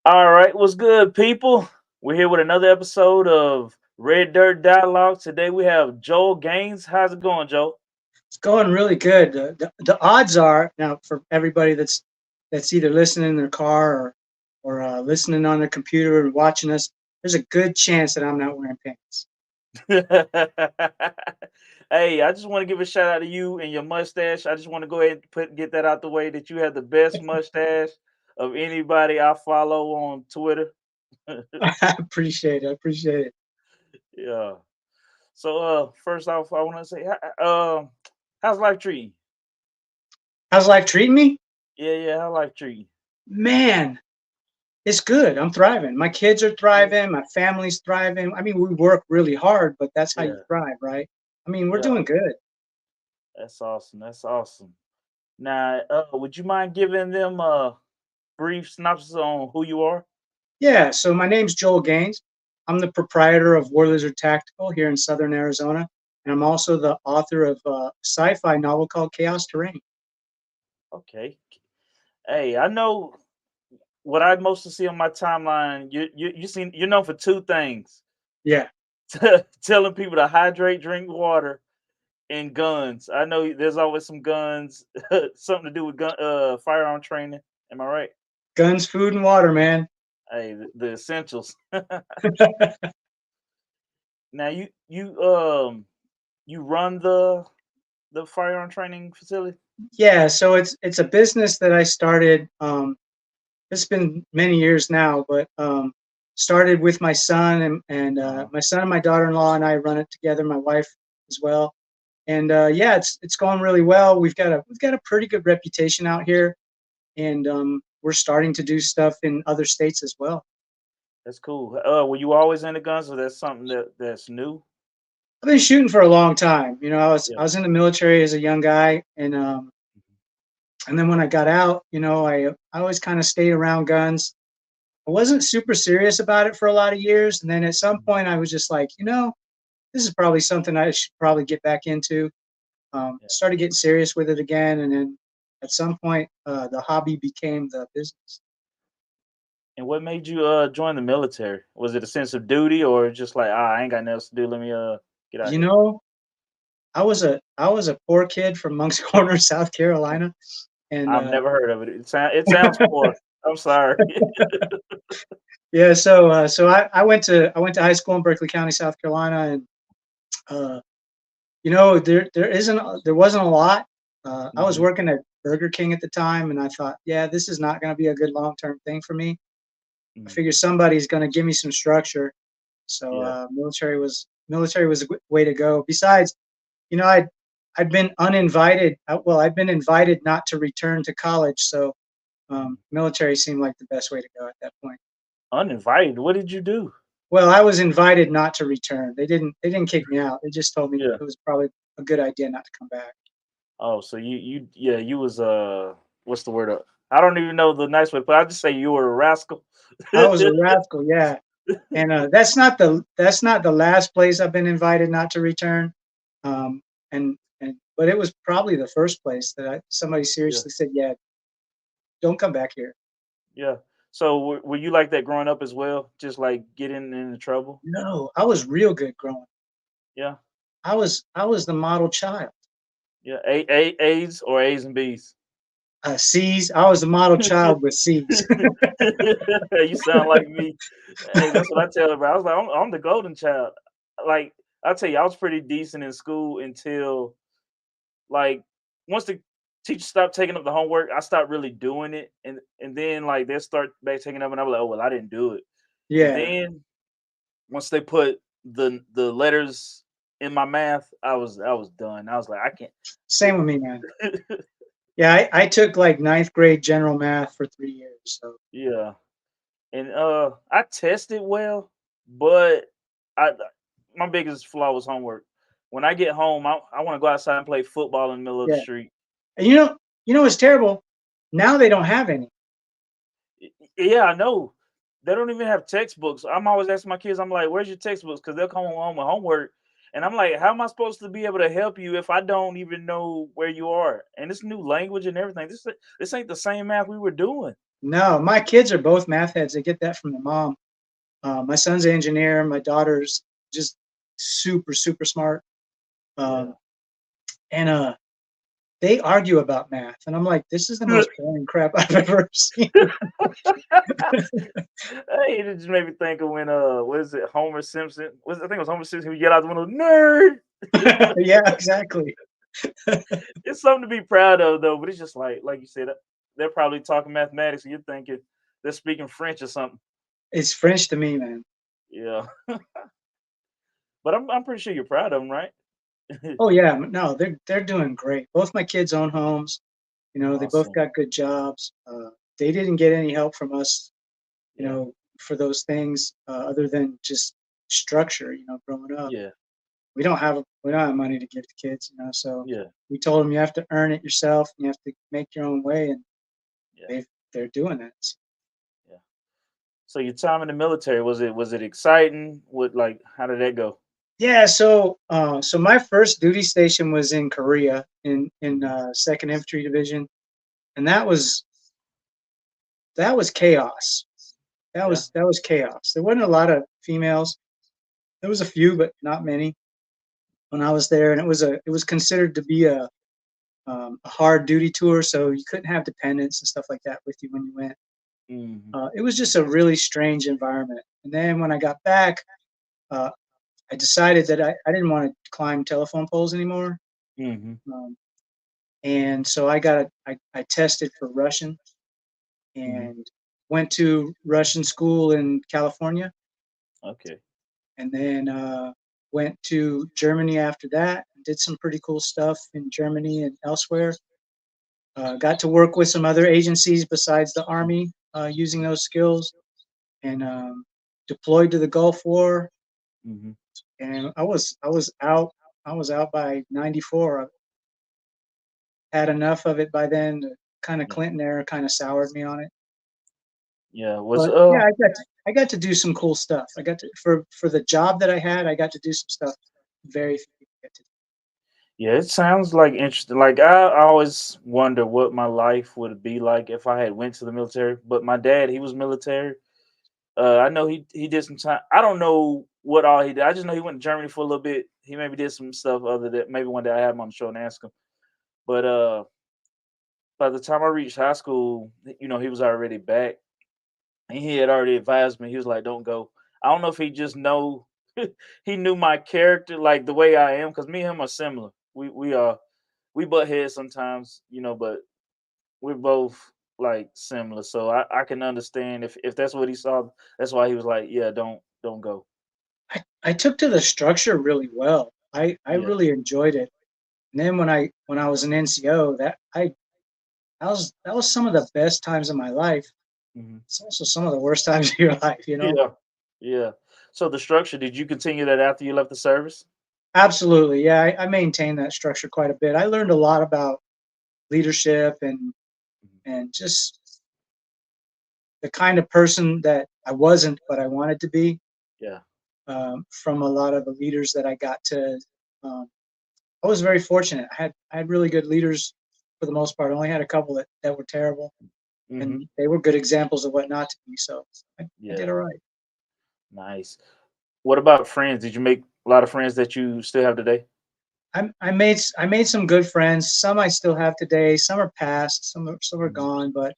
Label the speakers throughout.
Speaker 1: All right, what's good, people? We're here with another episode of Red Dirt Dialogue. Today we have Joel Gaines. How's it going, Joel?
Speaker 2: It's going really good. The odds are now for everybody that's either listening in their car or listening on their computer or watching us. There's a good chance that I'm not wearing pants.
Speaker 1: Hey, I just want to give a shout out to you and your mustache. I just want to go ahead and get that out the way that you have the best mustache of anybody I follow on Twitter.
Speaker 2: I appreciate it. I appreciate it.
Speaker 1: Yeah. So, first off, I want to say, how's life treating
Speaker 2: How's life treating me?
Speaker 1: you? Yeah, how life treating
Speaker 2: Man, it's good. I'm thriving. My kids are
Speaker 1: you?
Speaker 2: thriving. My family's thriving. I mean, we work really hard, but that's how you
Speaker 1: Yeah,
Speaker 2: thrive, right? I mean, we're
Speaker 1: yeah.
Speaker 2: doing good.
Speaker 1: That's awesome. That's awesome. Now, would you mind giving them a brief synopsis on who you are?
Speaker 2: Yeah. So my name's Joel Gaines. I'm the proprietor of War Lizard Tactical here in Southern Arizona, and I'm also the author of a sci-fi novel called Chaos Terrain.
Speaker 1: Okay. Hey, I know what I mostly see on my timeline. You're known for two things:
Speaker 2: Yeah,
Speaker 1: telling people to hydrate, drink water, and guns. I know there's always some guns, something to do with firearm training. Am I right?
Speaker 2: guns, food, and water, man.
Speaker 1: Hey, the essentials. Now you run the firearm training facility.
Speaker 2: Yeah, so it's a business that I started. It's been many years now, but started with my son and
Speaker 1: Uh-huh.
Speaker 2: my son and my daughter-in-law and I run it together. My wife as well, and yeah, it's going really well. We've got a pretty good reputation out here, and we're starting to do stuff in other states as well.
Speaker 1: That's cool. Were you always into guns, or that's something that's new?
Speaker 2: I've been shooting for a long time. You know, I was
Speaker 1: Yeah.
Speaker 2: I was in the military as a young guy,
Speaker 1: Mhm.
Speaker 2: and then when I got out, I always kind of stayed around guns. I wasn't super serious about it for a lot of years, and then at some
Speaker 1: Mhm.
Speaker 2: point, I was just like, this is probably something I should probably get back into.
Speaker 1: Yeah.
Speaker 2: Started getting serious with it again, and then at some point, the hobby became the business.
Speaker 1: And what made you join the military? Was it a sense of duty, or just like, I ain't got nothing else to do? Let me get out
Speaker 2: You
Speaker 1: here.
Speaker 2: know, I was a poor kid from Monk's Corner, South Carolina, and
Speaker 1: I've never heard of it. It sounds poor. I'm sorry.
Speaker 2: yeah, so I went to high school in Berkeley County, South Carolina, and uh, there wasn't a lot. I was
Speaker 1: Hmm.
Speaker 2: working at Burger King at the time, and I thought, yeah, this is not going to be a good long term thing for me. I
Speaker 1: Hmm.
Speaker 2: figure somebody's going to give me some structure, so
Speaker 1: Yeah.
Speaker 2: military was a way to go. Besides, you know, I'd been uninvited. Well, I'd been invited not to return to college, so
Speaker 1: Mhm.
Speaker 2: military seemed like the best way to go at that point.
Speaker 1: Uninvited. What did you do?
Speaker 2: Well, I was invited not to return. They didn't kick me out. They just told me
Speaker 1: Yeah.
Speaker 2: it was probably a good idea not to come back.
Speaker 1: Oh, so you was what's the word? I don't even know the nice way, but I just say you were a rascal.
Speaker 2: I was a rascal, yeah. And that's not the last place I've been invited not to return. And but it was probably the first place that somebody
Speaker 1: Yeah.
Speaker 2: seriously said, "Yeah, don't come back here."
Speaker 1: Yeah. So were you like that growing up as well? Just like getting into trouble?
Speaker 2: No, I was real good growing.
Speaker 1: Yeah.
Speaker 2: I was the model child.
Speaker 1: Yeah. A's or A's and B's?
Speaker 2: C's. I was the model child with C's.
Speaker 1: You sound like me. Hey, that's what I tell everybody. I was like, I'm the golden child. Like I tell you, I was pretty decent in school until like once the teacher stopped taking up the homework, I stopped really doing it, and then like they start back taking up, and I was like, oh well, I didn't do it. And
Speaker 2: Yeah,
Speaker 1: then once they put the letters in my math, I was done. I was like, I can't.
Speaker 2: same with me, man. Yeah, I took like ninth grade general math for 3 years. So
Speaker 1: Yeah, and I tested well, but I my biggest flaw was homework. When I get home, I want to go outside and play football in the middle of the
Speaker 2: yeah,
Speaker 1: street.
Speaker 2: and what's terrible? Now they don't have any.
Speaker 1: Yeah, I know. They don't even have textbooks. I'm always asking my kids, I'm like, "Where's your textbooks?" Because they'll come home with homework, and I'm like, "How am I supposed to be able to help you if I don't even know where you are?" And it's new language and everything. This ain't the same math we were doing.
Speaker 2: No, my kids are both math heads. They get that from their mom. My son's an engineer. My daughter's just super, super smart.
Speaker 1: Yeah.
Speaker 2: Um, and they argue about math, and I'm like, this is the most boring crap I've ever seen.
Speaker 1: Hey, it just made me think of when what is it, Homer Simpson? I think it was Homer Simpson who yelled out the window, "Nerd!"
Speaker 2: Yeah, exactly.
Speaker 1: It's something to be proud of though, but it's just like you said, they're probably talking mathematics, and you're thinking they're speaking French or something.
Speaker 2: It's French to me, man.
Speaker 1: Yeah, but I'm pretty sure you're proud of them, right?
Speaker 2: Oh yeah, no, they're doing great. Both my kids own homes. You know, they both
Speaker 1: Awesome.
Speaker 2: got good jobs. They didn't get any help from us, you
Speaker 1: Yeah.
Speaker 2: know, for those things other than just structure. You know, growing up,
Speaker 1: Yeah.
Speaker 2: we don't have money to give to kids. You know, so
Speaker 1: Yeah.
Speaker 2: we told them you have to earn it yourself. You have to make your own way, and
Speaker 1: Yeah.
Speaker 2: they're doing that.
Speaker 1: Yeah. So your time in the military, was it exciting? What, like, how did that go?
Speaker 2: Yeah, so my first duty station was in Korea in
Speaker 1: Mhm.
Speaker 2: Second Infantry Division, and that was chaos.
Speaker 1: Yeah.
Speaker 2: That was chaos. There wasn't a lot of females. There was a few, but not many when I was there, and it was considered to be a hard duty tour, so you couldn't have dependents and stuff like that with you when you went.
Speaker 1: Mhm.
Speaker 2: It was just a really strange environment. And then when I got back, uh, I decided that I didn't want to climb telephone poles anymore.
Speaker 1: Mhm.
Speaker 2: Um, and so I tested for Russian
Speaker 1: Mhm.
Speaker 2: and went to Russian school in California,
Speaker 1: Okay.
Speaker 2: and then went to Germany after that. Did some pretty cool stuff in Germany and elsewhere. Got to work with some other agencies besides the Army using those skills, and deployed to the Gulf War.
Speaker 1: Mhm.
Speaker 2: And I was out by '94. I had enough of it by then. The kind of
Speaker 1: Yeah.
Speaker 2: Clinton era kind of soured me on it.
Speaker 1: Yeah. Was
Speaker 2: But yeah, I got to do some cool stuff. I got to for the job that I had, I got to do some stuff very few people get to do.
Speaker 1: Yeah, it sounds like interesting. Like I always wonder what my life would be like if I had went to the military. But my dad, he was military. I know he did some time. I don't know what all he did. I just know he went to Germany for a little bit. He maybe did some stuff other than maybe one day I had him on the show and ask him. But by the time I reached high school, he was already back, and he had already advised me. He was like, "Don't go." I don't know if he just know he knew my character, like the way I am, because me and him are similar. We butt heads sometimes, but we're both like similar. So I can understand if that's what he saw. That's why he was like, "Yeah, don't go."
Speaker 2: I took to the structure really well. I
Speaker 1: Yeah.
Speaker 2: really enjoyed it. And then when I was an NCO, that was some of the best times of my life.
Speaker 1: Hmm.
Speaker 2: It's also some of the worst times of your life, you know?
Speaker 1: Yeah. Yeah. So the structure, did you continue that after you left the service?
Speaker 2: Absolutely. Yeah, I maintained that structure quite a bit. I learned a lot about leadership
Speaker 1: Mhm.
Speaker 2: and just the kind of person that I wasn't, but I wanted to be,
Speaker 1: Yeah.
Speaker 2: from a lot of the leaders that I got to. Um, I was very fortunate. I had really good leaders for the most part. I only had a couple that were terrible,
Speaker 1: Hmm.
Speaker 2: and they were good examples of what not to be. So I did
Speaker 1: Yeah.
Speaker 2: all right.
Speaker 1: Nice. What about friends? Did you make a lot of friends that you still have today?
Speaker 2: I made some good friends. Some I still have today. Some are past. Some are
Speaker 1: Mhm.
Speaker 2: gone. But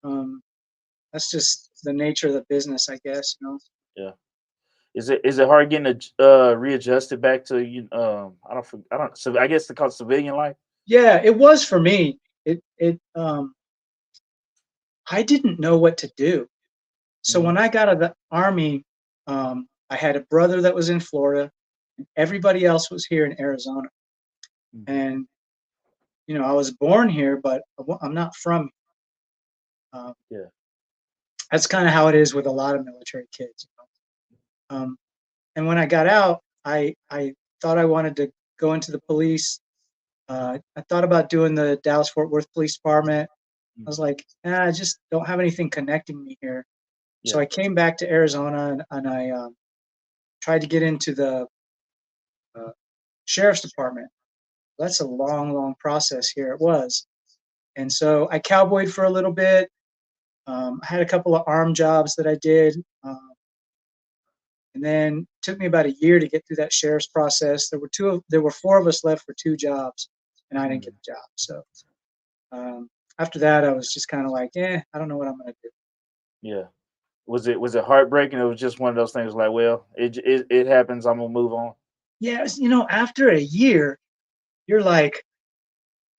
Speaker 2: um, that's just the nature of the business, I guess. You know.
Speaker 1: Yeah. Is it hard getting readjusted back to I don't, so I guess they call it civilian life.
Speaker 2: Yeah, it was for me. It I didn't know what to do. So
Speaker 1: Hmm.
Speaker 2: when I got out of the army, I had a brother that was in Florida, and everybody else was here in Arizona.
Speaker 1: Hmm.
Speaker 2: And you know, I was born here, but I'm not from. Um,
Speaker 1: Yeah.
Speaker 2: that's kind of how it is with a lot of military kids. You know? And when I got out, I thought I wanted to go into the police. I thought about doing the Dallas Fort Worth Police Department. I was
Speaker 1: Hmm.
Speaker 2: like, I just don't have anything connecting me here. So
Speaker 1: Yeah.
Speaker 2: I came back to Arizona and I tried to get into the uh, sheriff's department. That's a long, long process here. It was. And so I cowboyed for a little bit, I had a couple of arm jobs that I did, and then it took me about a year to get through that sheriff's process. There were four of us left for two jobs, and I didn't get
Speaker 1: Mhm.
Speaker 2: the job. So um, after that, I was just kind of like, I don't know what I'm gonna do.
Speaker 1: Yeah. Was it heartbreaking? It was just one of those things like, well, it happens. I'm gonna move on.
Speaker 2: Yeah, after a year, you're like,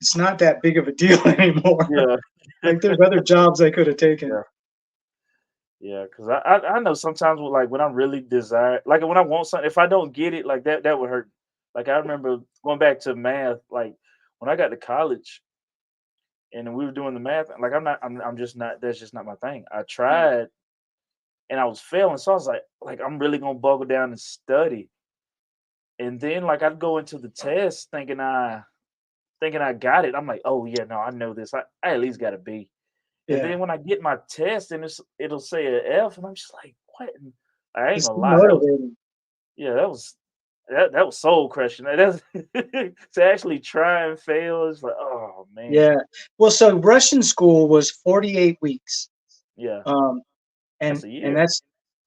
Speaker 2: it's not that big of a deal anymore.
Speaker 1: Yeah.
Speaker 2: Like there's other jobs I could have taken.
Speaker 1: Yeah. Yeah. Because I know sometimes like when I'm really desire, like when I want something, if I don't get it, like that would hurt. Like I remember going back to math, like when I got to college and we were doing the math, like I'm just not. That's just not my thing. I
Speaker 2: Yeah,
Speaker 1: tried and I was failing, so I was like I'm really gonna buckle down and study. And then like I'd go into the test thinking I got it. I'm like, oh yeah, no, I know this. I at least got a B. And
Speaker 2: yeah.
Speaker 1: then when I get my test and it'll say an F, and I'm just like, what? And I ain't
Speaker 2: It's
Speaker 1: gonna lie,
Speaker 2: demotivating.
Speaker 1: that was soul crushing. That's to actually try and fail is like, oh man,
Speaker 2: Yeah. Well, so Russian school was 48 weeks.
Speaker 1: yeah,
Speaker 2: Um,
Speaker 1: that's
Speaker 2: and
Speaker 1: a
Speaker 2: and
Speaker 1: year.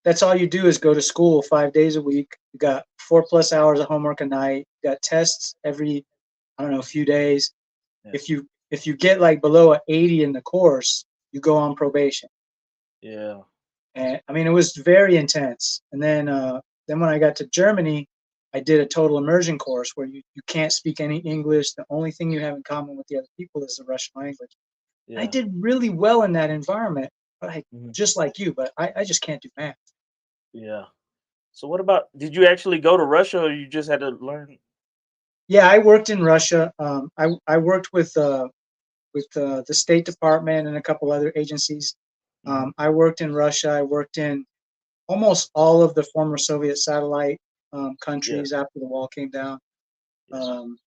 Speaker 2: that's all you do is go to school 5 days a week. You got 4+ hours of homework a night. You got tests every, I don't know, few days.
Speaker 1: Yeah,
Speaker 2: If you get like below a 80 in the course, you go on probation.
Speaker 1: yeah,
Speaker 2: And I mean, it was very intense. And then when I got to Germany, I did a total immersion course where you can't speak any English. The only thing you have in common with the other people is the Russian language. I
Speaker 1: yeah.
Speaker 2: did really well in that environment, but I
Speaker 1: Mhm.
Speaker 2: just like you, but I just can't do math.
Speaker 1: Yeah. So what about? Did you actually go to Russia, or you just had to learn?
Speaker 2: Yeah, I worked in Russia. I worked with the State Department and a couple other agencies.
Speaker 1: Hmm.
Speaker 2: I worked in Russia. I worked in almost all of the former Soviet satellite
Speaker 1: Yeah.
Speaker 2: countries after the wall came down.
Speaker 1: Yeah.
Speaker 2: Um,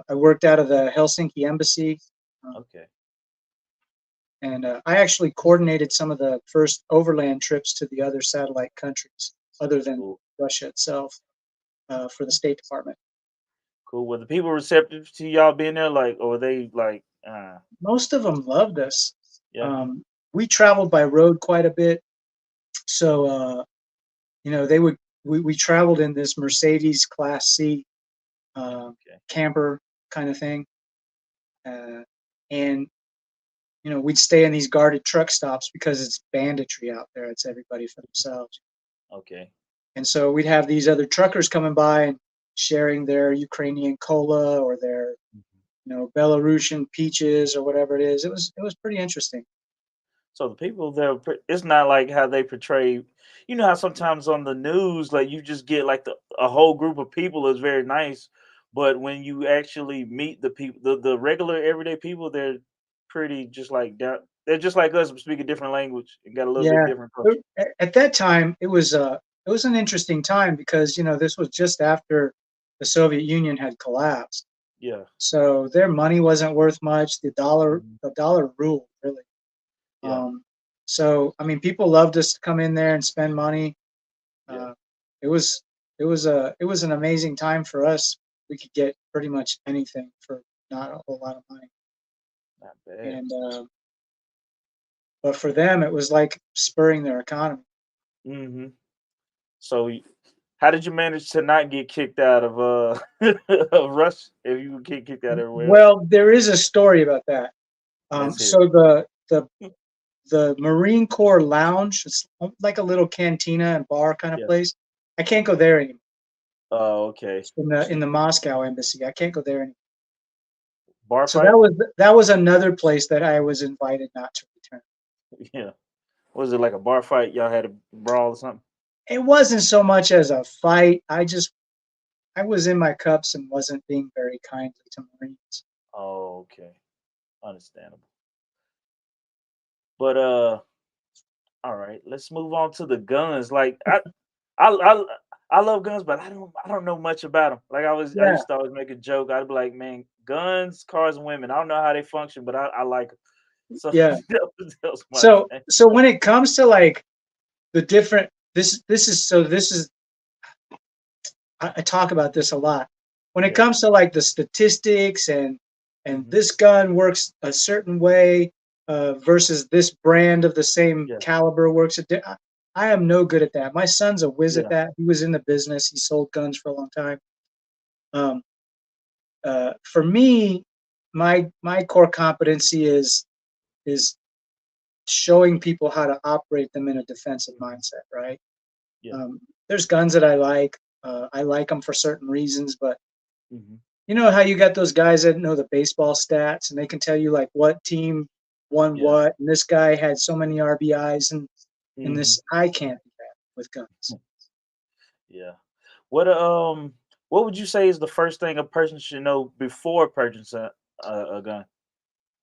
Speaker 2: I worked out of the Helsinki embassy, uh,
Speaker 1: Okay.
Speaker 2: and I actually coordinated some of the first overland trips to the other satellite countries, other than
Speaker 1: Cool.
Speaker 2: Russia itself, for the State Department.
Speaker 1: Cool. Were the people receptive to y'all being there? Like, or were they like,
Speaker 2: Most of them loved us.
Speaker 1: yeah.
Speaker 2: Um, we traveled by road quite a bit, so they would. We traveled in this Mercedes Class C uh,
Speaker 1: Okay.
Speaker 2: camper kind of thing, and we'd stay in these guarded truck stops because it's banditry out there. It's everybody for themselves.
Speaker 1: Okay.
Speaker 2: And so we'd have these other truckers coming by and sharing their Ukrainian cola or their,
Speaker 1: Mhm.
Speaker 2: Belarusian peaches or whatever it is. It was pretty interesting.
Speaker 1: So the people there, it's not like how they portray. You know how sometimes on the news, like you just get like a whole group of people is very nice, but when you actually meet the people, the regular everyday people, they're pretty just like down. They're just like us, but speak a different language and got a little bit
Speaker 2: Yeah.
Speaker 1: different culture.
Speaker 2: At that time, it was an interesting time because this was just after the Soviet Union had collapsed.
Speaker 1: Yeah.
Speaker 2: So their money wasn't worth much. The dollar
Speaker 1: Mhm.
Speaker 2: the dollar ruled really.
Speaker 1: Yeah.
Speaker 2: Um, so I mean, people loved us to come in there and spend money.
Speaker 1: Yeah.
Speaker 2: Uh, it was an amazing time for us. We could get pretty much anything for not a whole lot of money,
Speaker 1: Not bad.
Speaker 2: and but for them, it was like spurring their economy.
Speaker 1: Hmm. So, how did you manage to not get kicked out of of Russia if you would get kicked out everywhere else?
Speaker 2: Well, there is a story about that.
Speaker 1: Let's hear
Speaker 2: So
Speaker 1: it.
Speaker 2: the Marine Corps lounge, it's like a little cantina and bar kind of
Speaker 1: Yeah.
Speaker 2: place. I can't go there anymore.
Speaker 1: Oh, okay.
Speaker 2: In the Moscow embassy, I can't go there anymore.
Speaker 1: Bar
Speaker 2: So that
Speaker 1: fight?
Speaker 2: was that was another place that I was invited not to return.
Speaker 1: Yeah. Was it like a bar fight? Y'all had a brawl or something?
Speaker 2: It wasn't so much as a fight. I was in my cups and wasn't being very kindly to Marines.
Speaker 1: Oh, okay. Understandable. But all right, let's move on to the guns. Like I I I love guns, but I don't know much about them. Like I
Speaker 2: Yeah,
Speaker 1: used to always make a joke. I'd be like, man, guns, cars, and women. I don't know how they function, but I like them. So
Speaker 2: yeah.
Speaker 1: that was my
Speaker 2: So
Speaker 1: thing.
Speaker 2: so when it comes to like the different this is I talk about this a lot. When it
Speaker 1: Yeah.
Speaker 2: comes to like the statistics and
Speaker 1: Hmm.
Speaker 2: this gun works a certain way, versus this brand of the same
Speaker 1: Yeah.
Speaker 2: caliber works. I am no good at that. My son's a whiz at
Speaker 1: Yeah.
Speaker 2: that. He was in the business. He sold guns for a long time. Um, for me, my core competency is showing people how to operate them in a defensive
Speaker 1: Mhm.
Speaker 2: mindset. Right.
Speaker 1: Yeah.
Speaker 2: Um, there's guns that I like. I like them for certain reasons, but
Speaker 1: Mhm.
Speaker 2: you know how you got those guys that know the baseball stats and they can tell you like what team won
Speaker 1: Yeah.
Speaker 2: what, and this guy had so many RBIs, and
Speaker 1: Mhm.
Speaker 2: this I can't do that with guns.
Speaker 1: Yeah. What what would you say is the first thing a person should know before purchasing a gun?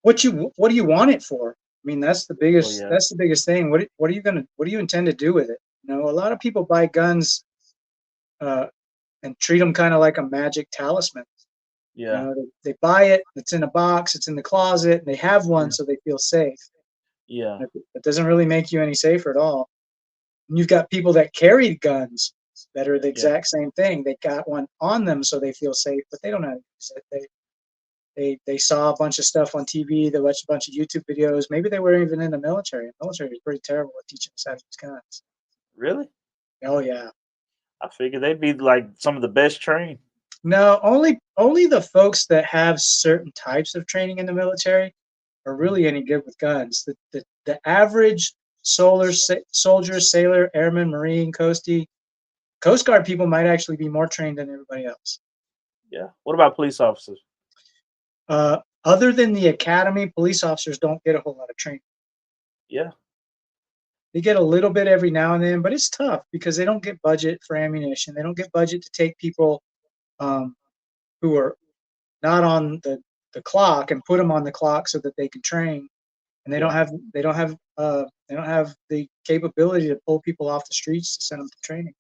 Speaker 2: What do you want it for? I mean,
Speaker 1: Oh yeah.
Speaker 2: that's the biggest thing. What do you intend to do with it? You know, a lot of people buy guns uh, and treat them kind of like a magic talisman. You
Speaker 1: Yeah.
Speaker 2: know, they buy it, it's in a box, it's in the closet, and they have one
Speaker 1: Yeah.
Speaker 2: so they feel safe.
Speaker 1: Yeah.
Speaker 2: It doesn't really make you any safer at all. And you've got people that carry guns that are the
Speaker 1: Yeah.
Speaker 2: exact same thing. They got one on them so they feel safe, but they don't know how to use it. They saw a bunch of stuff on TV. They watched a bunch of YouTube videos. Maybe they weren't even in the military. The military is pretty terrible at teaching us how to use guns.
Speaker 1: Really?
Speaker 2: Oh yeah.
Speaker 1: I figured they'd be like some of the best trained.
Speaker 2: No, only the folks that have certain types of training in the military are
Speaker 1: Mhm.
Speaker 2: really any good with guns. The average soldier, sailor, airman, marine, coast guard people might actually be more trained than everybody else.
Speaker 1: Yeah. What about police officers?
Speaker 2: Other than the academy, police officers don't get a whole lot of training.
Speaker 1: Yeah.
Speaker 2: They get a little bit every now and then, but it's tough because they don't get budget for ammunition. They don't get budget to take people um, who are not on the clock and put them on the clock so that they can train. And
Speaker 1: Yeah.
Speaker 2: they don't have the capability to pull people off the streets to send them to training.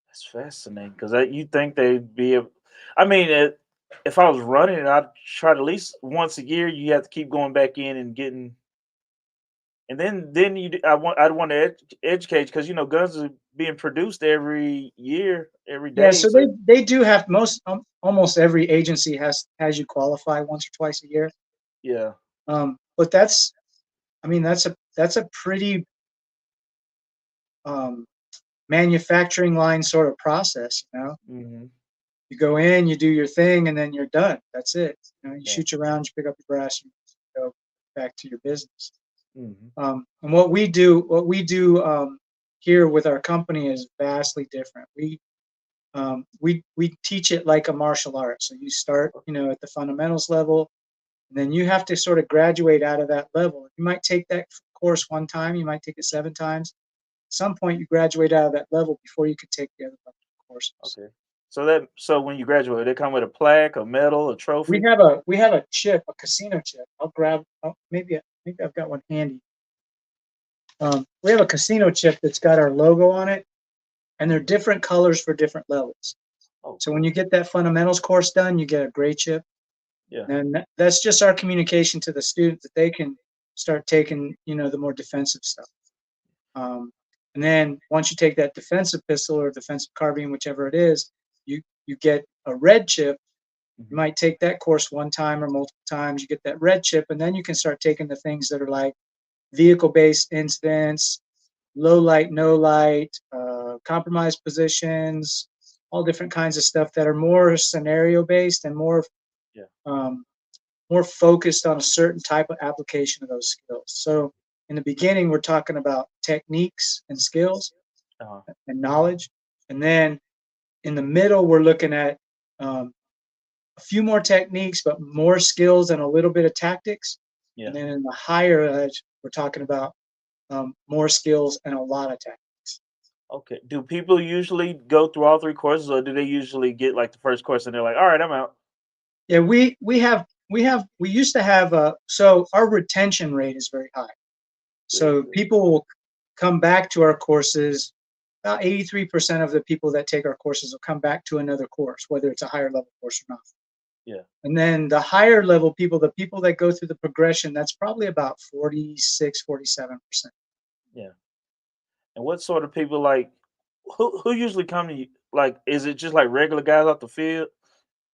Speaker 1: That's fascinating because you think they'd be able. I mean, if I was running, I'd try to at least once a year. You have to keep going back in and getting, and then I'd want to educate because guns are being produced every year, every
Speaker 2: Yeah,
Speaker 1: day.
Speaker 2: so
Speaker 1: So
Speaker 2: they do have almost every agency has you qualify once or twice a year.
Speaker 1: yeah.
Speaker 2: But I mean that's a pretty um, manufacturing line sort of process. You know,
Speaker 1: Hmm.
Speaker 2: you go in, you do your thing, and then you're done. That's it. You know, you
Speaker 1: Yeah.
Speaker 2: shoot your rounds, you pick up your brass, you go back to your business.
Speaker 1: Hmm.
Speaker 2: And what we do here with our company is vastly different. We teach it like a martial art. So you start, you know, at the fundamentals level, and then you have to sort of graduate out of that level. You might take that course one time, you might take it 7 times. At some point, you graduate out of that level before you could take the other courses.
Speaker 1: Okay. So when you graduate, they come with a plaque, a medal, a trophy.
Speaker 2: We have a chip, a casino chip. I'll grab. Maybe I've got one handy. We have a casino chip that's got our logo on it, and they're different colors for different levels.
Speaker 1: Oh,
Speaker 2: So when you
Speaker 1: cool.
Speaker 2: get that fundamentals course done, you get a gray chip.
Speaker 1: Yeah.
Speaker 2: And that's just our communication to the student that they can start taking, you know, the more defensive stuff. Um, and then once you take that defensive pistol or defensive carbine, whichever it is, you get a red chip. You
Speaker 1: Hmm.
Speaker 2: might take that course one time or multiple times. You get that red chip, and then you can start taking the things that are like vehicle-based incidents, low light, no light, compromised positions, all different kinds of stuff that are more scenario-based and
Speaker 1: Yeah.
Speaker 2: um, more focused on a certain type of application of those skills. So in the beginning, we're talking about techniques and skills
Speaker 1: Uh-huh.
Speaker 2: and knowledge. And then in the middle, we're looking at um, a few more techniques, but more skills and a little bit of tactics. And
Speaker 1: Yeah.
Speaker 2: then in the higher edge, we're talking about more skills and a lot of tactics.
Speaker 1: Okay. Do people usually go through all three courses, or do they usually get like the first course and they're like, "All right, I'm out."
Speaker 2: Yeah, we used to have so our retention rate is very high.
Speaker 1: Very
Speaker 2: So
Speaker 1: good.
Speaker 2: people will come back to our courses. About 83% of the people that take our courses will come back to another course, whether it's a higher level course or not.
Speaker 1: Yeah.
Speaker 2: And then the higher level people, the people that go through the progression, that's probably about 46, 47%.
Speaker 1: Yeah. And what sort of people like who usually come to you? Like, is it just like regular guys off the field,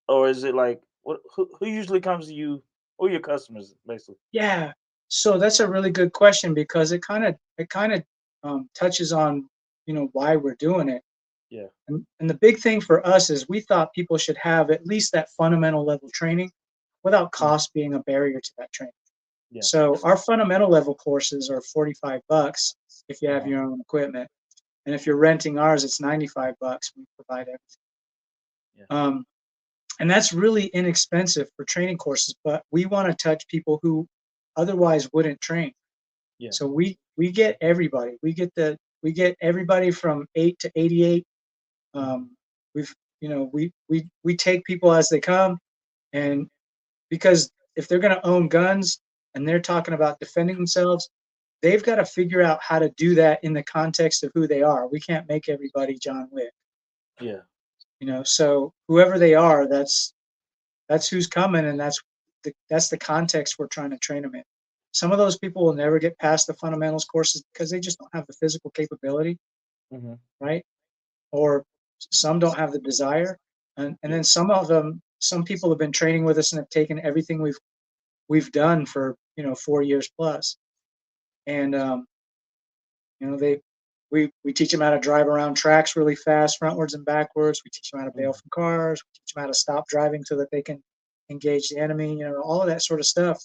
Speaker 1: or is it like who usually comes to you? Who are your customers basically?
Speaker 2: Yeah. So that's a really good question because it kind of touches on why we're doing it.
Speaker 1: Yeah.
Speaker 2: And the big thing for us is we thought people should have at least that fundamental level training without
Speaker 1: Mm.
Speaker 2: cost being a barrier to that training.
Speaker 1: Yeah.
Speaker 2: So our fundamental level courses are $45 if you have
Speaker 1: Uh-huh.
Speaker 2: your own equipment. And if you're renting ours, it's $95. We provide everything.
Speaker 1: Yeah.
Speaker 2: Um, and that's really inexpensive for training courses, but we want to touch people who otherwise wouldn't train.
Speaker 1: Yeah.
Speaker 2: So we get everybody. We get everybody from 8 to 88.
Speaker 1: Mhm.
Speaker 2: Um, we've we take people as they come, and because if they're going to own guns and they're talking about defending themselves, they've got to figure out how to do that in the context of who they are. We can't make everybody John Wick,
Speaker 1: Yeah.
Speaker 2: So whoever they are, that's who's coming, and that's the context we're trying to train them in. Some of those people will never get past the fundamentals courses because they just don't have the physical capability,
Speaker 1: Mhm.
Speaker 2: right? Or some don't have the desire, and
Speaker 1: Yeah.
Speaker 2: then some people have been training with us and have taken everything we've done for 4 years plus, and they we teach them how to drive around tracks really fast, frontwards and backwards. We teach them how to bail
Speaker 1: Mhm.
Speaker 2: from cars. We teach them how to stop driving so that they can engage the enemy. All of that sort of stuff.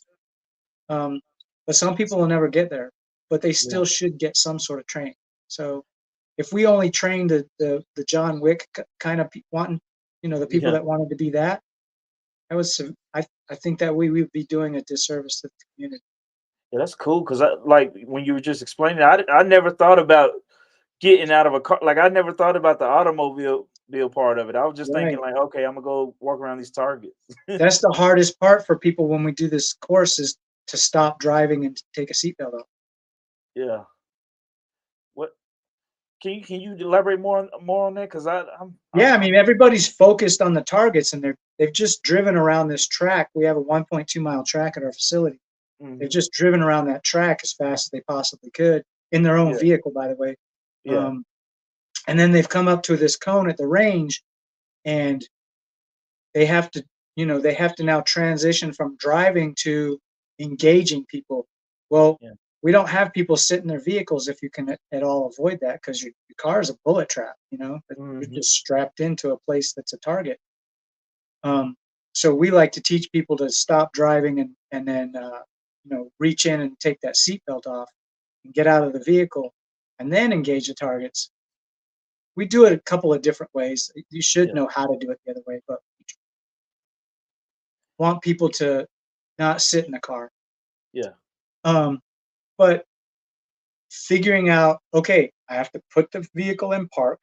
Speaker 2: Um, but some people will never get there, but they
Speaker 1: Yeah.
Speaker 2: still should get some sort of training. So if we only trained the John Wick kind of wanting, the people
Speaker 1: Yeah.
Speaker 2: that wanted to be that, I think that we would be doing a disservice to the community.
Speaker 1: Yeah, that's cool because I like when you were just explaining, I never thought about getting out of a car. Like I never thought about the automobile bill part of it. I was just thinking
Speaker 2: Right.
Speaker 1: like, okay, I'm gonna go walk around these targets.
Speaker 2: That's the hardest part for people when we do this course is to stop driving and to take a seatbelt off.
Speaker 1: Yeah. What can you elaborate more on that? Because
Speaker 2: Yeah, I
Speaker 1: I'm
Speaker 2: mean everybody's focused on the targets and they've just driven around this track. We have a 1.2-mile track at our facility. They've
Speaker 1: mhm.
Speaker 2: just driven around that track as fast as they possibly could in their own
Speaker 1: Yeah.
Speaker 2: vehicle, by the way.
Speaker 1: Yeah.
Speaker 2: Um, and then they've come up to this cone at the range, and they have to now transition from driving to engaging people. Well,
Speaker 1: Yeah.
Speaker 2: we don't have people sit in their vehicles if you can at all avoid that because your car is a bullet trap. You're
Speaker 1: Mhm.
Speaker 2: just strapped into a place that's a target. Um, so we like to teach people to stop driving and then reach in and take that seatbelt off and get out of the vehicle and then engage the targets. We do it a couple of different ways. You should
Speaker 1: Yeah.
Speaker 2: know how to do it the other way, but want people to not sit in the car.
Speaker 1: Yeah.
Speaker 2: Um, but figuring out, okay, I have to put the vehicle in park.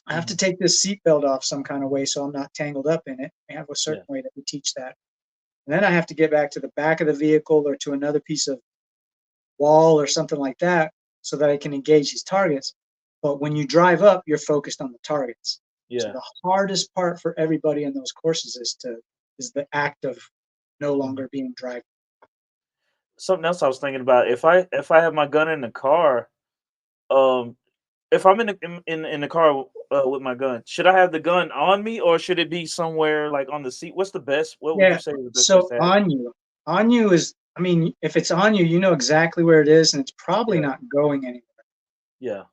Speaker 2: I have to
Speaker 1: Mhm.
Speaker 2: take this seatbelt off some kind of way so I'm not tangled up in it. We have a
Speaker 1: Yeah.
Speaker 2: certain way that we teach that. And then I have to get back to the back of the vehicle or to another piece of wall or something like that so that I can engage these targets. But when you drive up, you're focused on the targets. So
Speaker 1: Yeah.
Speaker 2: the hardest part for everybody in those courses is the act of no
Speaker 1: Mhm.
Speaker 2: longer being driving.
Speaker 1: Something else I was thinking about if I have my gun in the car, um, if I'm in the car with my gun, should I have the gun on me or should it be somewhere like on the seat? What's the best? What would you
Speaker 2: Yeah.
Speaker 1: say is the best place
Speaker 2: So
Speaker 1: to have it?
Speaker 2: on you is, I mean, if it's on you, you know exactly where it is, and it's probably
Speaker 1: Yeah.
Speaker 2: not going anywhere.
Speaker 1: Yeah.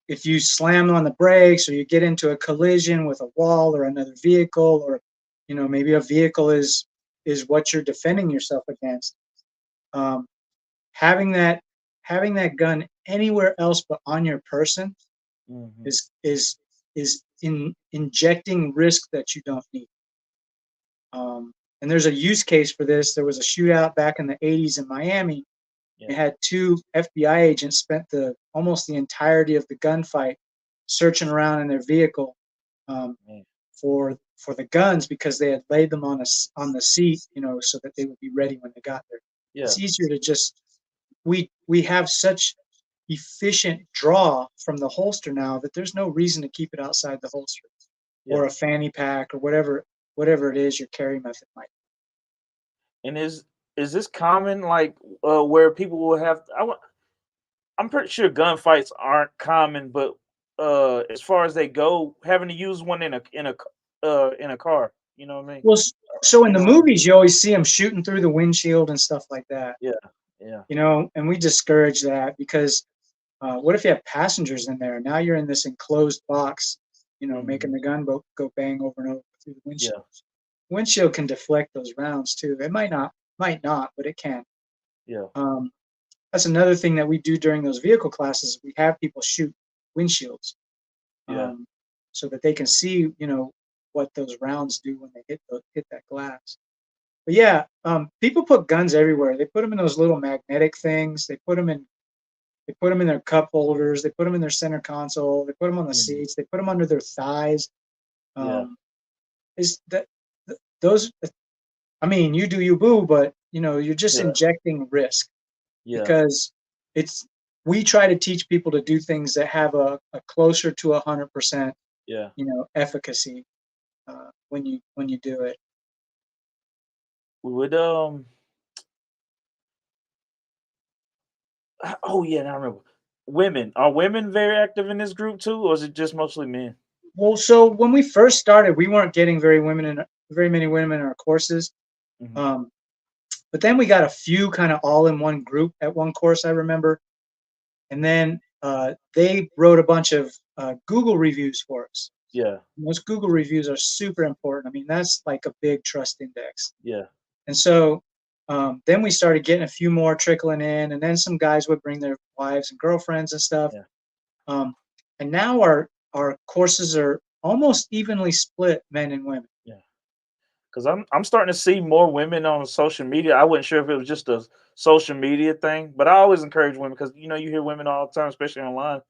Speaker 2: If you slam on the brakes or you get into a collision with a wall or another vehicle, or maybe a vehicle is what you're defending yourself against. Um, having that having that gun anywhere else but on your person
Speaker 1: Mhm.
Speaker 2: is injecting risk that you don't need. And there's a use case for this. There was a shootout back in the 80s in Miami. It
Speaker 1: Yeah.
Speaker 2: had two FBI agents spent almost the entirety of the gunfight searching around in their vehicle um,
Speaker 1: Man.
Speaker 2: for the guns because they had laid them on the seat, so that they would be ready when they got there.
Speaker 1: Yeah.
Speaker 2: It's easier to just we have such efficient draw from the holster now that there's no reason to keep it outside the holster or
Speaker 1: Yeah.
Speaker 2: a fanny pack or whatever it is your carry method might.
Speaker 1: And is this common like where people will have I'm pretty sure gunfights aren't common, but as far as they go, having to use one in a car, you know what I mean?
Speaker 2: Well, so in
Speaker 1: In
Speaker 2: the
Speaker 1: order
Speaker 2: movies, you always see them shooting through the windshield and stuff like that.
Speaker 1: yeah. Yeah.
Speaker 2: And we discourage that because what if you have passengers in there? Now you're in this enclosed box, making
Speaker 1: Hmm.
Speaker 2: the gun go bang over and over through the
Speaker 1: Yeah.
Speaker 2: windshield. Windshield can deflect those rounds too. It might not, but it can.
Speaker 1: Yeah.
Speaker 2: Um, that's another thing that we do during those vehicle classes. We have people shoot windshields,
Speaker 1: Yeah.
Speaker 2: um, so that they can see, what those rounds do when they hit that glass. But yeah, people put guns everywhere. They put them in those little magnetic things. They put them in their cup holders. They put them in their center console. They put them on the
Speaker 1: Hmm.
Speaker 2: seats. They put them under their thighs.
Speaker 1: Yeah.
Speaker 2: Um, is that those? I mean, you do you, boo, but you're just
Speaker 1: Yeah.
Speaker 2: injecting risk
Speaker 1: Yeah.
Speaker 2: because it's. We try to teach people to do things that have a closer to 100%,
Speaker 1: Yeah.
Speaker 2: efficacy when you do it.
Speaker 1: We would oh yeah, now I remember. Women. Are women very active in this group too, or is it just mostly men?
Speaker 2: Well, so when we first started, we weren't getting very many women in our courses.
Speaker 1: Hmm.
Speaker 2: Um, but then we got a few kind of all in one group at one course, I remember. And then they wrote a bunch of Google reviews for us.
Speaker 1: Yeah.
Speaker 2: Those Google reviews are super important. I mean, that's like a big trust index.
Speaker 1: Yeah.
Speaker 2: And so then we started getting a few more trickling in, and then some guys would bring their wives and girlfriends and stuff.
Speaker 1: Yeah.
Speaker 2: Um, and now our courses are almost evenly split, men and women.
Speaker 1: Yeah. Because I'm starting to see more women on social media. I wasn't sure if it was just a social media thing, but I always encourage women because you hear women all the time, especially online,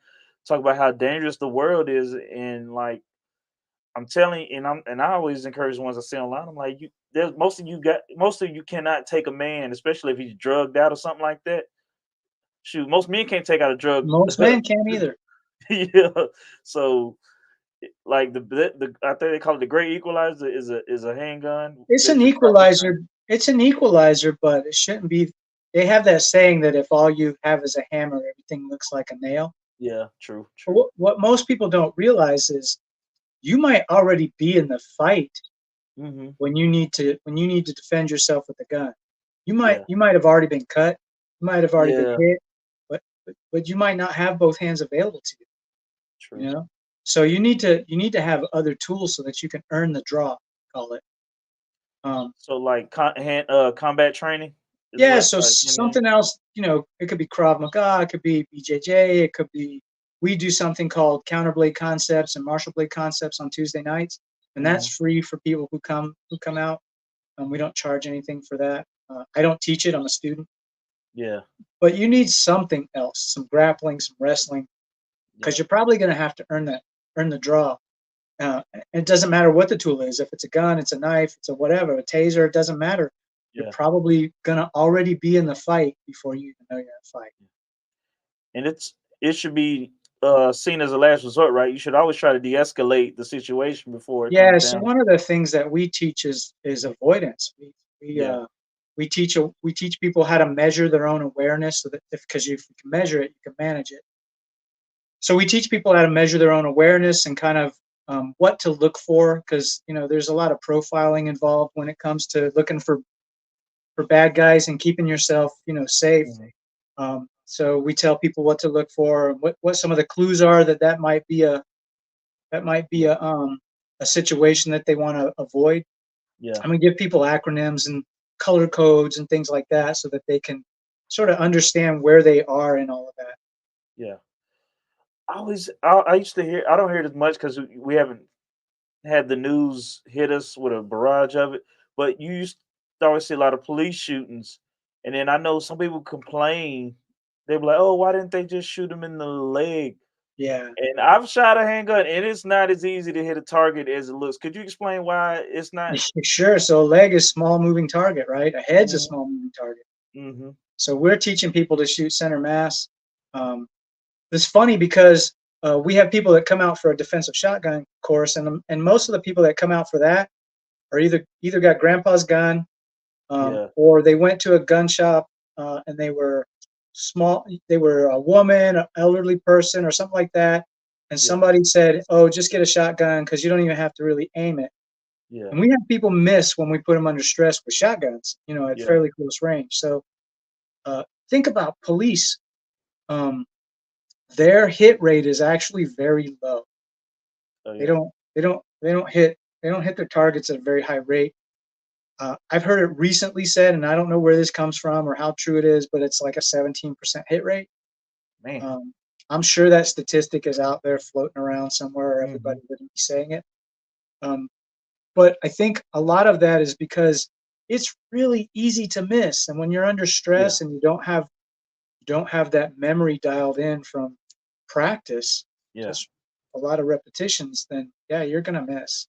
Speaker 1: talk about how dangerous the world is, and like I'm telling, and I always encourage the ones I see online. I'm like, there's most of you cannot take a man, especially if he's drugged out or something like that. Shoot, most men can't take out a drug.
Speaker 2: Most men can't either.
Speaker 1: Yeah, so like the I think they call it the great equalizer is a handgun
Speaker 2: It's
Speaker 1: that
Speaker 2: an
Speaker 1: you properly train.
Speaker 2: equalizer. It's an equalizer, but it shouldn't be. They have that saying that if all you have is a hammer, everything looks like a nail.
Speaker 1: Yeah, true,
Speaker 2: But
Speaker 1: true.
Speaker 2: what most people don't realize is you might already be in the fight
Speaker 1: Hmm.
Speaker 2: when you need to defend yourself with a gun. You might
Speaker 1: Yeah,
Speaker 2: you might have already been cut. You might have already been
Speaker 1: yeah,
Speaker 2: hit, but you might not have both hands available to you. You
Speaker 1: true.
Speaker 2: know, so you need to have other tools so that you can earn the draw. Call it. Um,
Speaker 1: So like combat training is
Speaker 2: Yeah,
Speaker 1: what
Speaker 2: so
Speaker 1: hand game.
Speaker 2: something else, it could be Krav Maga, it could be BJJ, it could be we do something called Counterblade Concepts and Martial Blade Concepts on Tuesday nights, and
Speaker 1: Hmm.
Speaker 2: that's free for people who come out. We don't charge anything for that. I don't teach it; I'm a student.
Speaker 1: Yeah,
Speaker 2: But you need something else, some grappling, some wrestling, because
Speaker 1: yeah,
Speaker 2: you're probably going to have to earn the draw. It doesn't matter what the tool is. If it's a gun, it's a knife, it's a whatever, a taser, it doesn't matter. You're
Speaker 1: yeah.
Speaker 2: probably gonna already be in the fight before you even know you're in a fight.
Speaker 1: And it should be seen as a last resort, right? You should always try to de-escalate the situation before it
Speaker 2: Yeah.
Speaker 1: comes
Speaker 2: So
Speaker 1: down.
Speaker 2: one of the things that we teach is avoidance. We
Speaker 1: Yeah,
Speaker 2: uh, we teach people how to measure their own awareness, so that because if you can measure it, you can manage it. So we teach people how to measure their own awareness and kind of what to look for, because there's a lot of profiling involved when it comes to looking for bad guys and keeping yourself safe.
Speaker 1: hmm,
Speaker 2: So we tell people what to look for, and what some of the clues are that might be
Speaker 1: yeah,
Speaker 2: a situation that they want to avoid.
Speaker 1: yeah,
Speaker 2: I'm gonna give people acronyms and color codes and things like that so that they can sort of understand where they are in all of that.
Speaker 1: yeah. I used to hear. I don't hear it as much because we haven't had the news hit us with a barrage of it. But you used to always see a lot of police shootings, and then I know some people complain. They be like, "Oh, why didn't they just shoot him in the leg?"
Speaker 2: Yeah,
Speaker 1: And I've shot a handgun, and it's not as easy to hit a target as it looks. Could you explain why it's not?
Speaker 2: sure. So a leg is small moving target, right? A head's a
Speaker 1: Mhm,
Speaker 2: small moving target.
Speaker 1: mhm,
Speaker 2: So we're teaching people to shoot center mass. Um, it's funny because we have people that come out for a defensive shotgun course, and most of the people that come out for that are either got grandpa's gun,
Speaker 1: yeah,
Speaker 2: or they went to a gun shop and they were small. They were a woman, an elderly person, or something like that. And
Speaker 1: yeah,
Speaker 2: somebody said, "Oh, just get a shotgun because you don't even have to really aim it."
Speaker 1: yeah,
Speaker 2: And we have people miss when we put them under stress with shotguns, at
Speaker 1: yeah,
Speaker 2: fairly close range. So Think about police. Um, their hit rate is actually very low.
Speaker 1: Oh
Speaker 2: They
Speaker 1: yeah.
Speaker 2: don't they don't hit their targets at a very high rate. I've heard it recently said, and I don't know where this comes from or how true it is, but it's like a 17% hit rate.
Speaker 1: Man.
Speaker 2: Um, I'm sure that statistic is out there floating around somewhere, or
Speaker 1: Hmm.
Speaker 2: everybody wouldn't be saying it. Um, but I think a lot of that is because it's really easy to miss, and when you're under
Speaker 1: Yeah.
Speaker 2: stress and you don't have that memory dialed in from practice,
Speaker 1: Yeah.
Speaker 2: just a lot of repetitions, then yeah, you're gonna miss.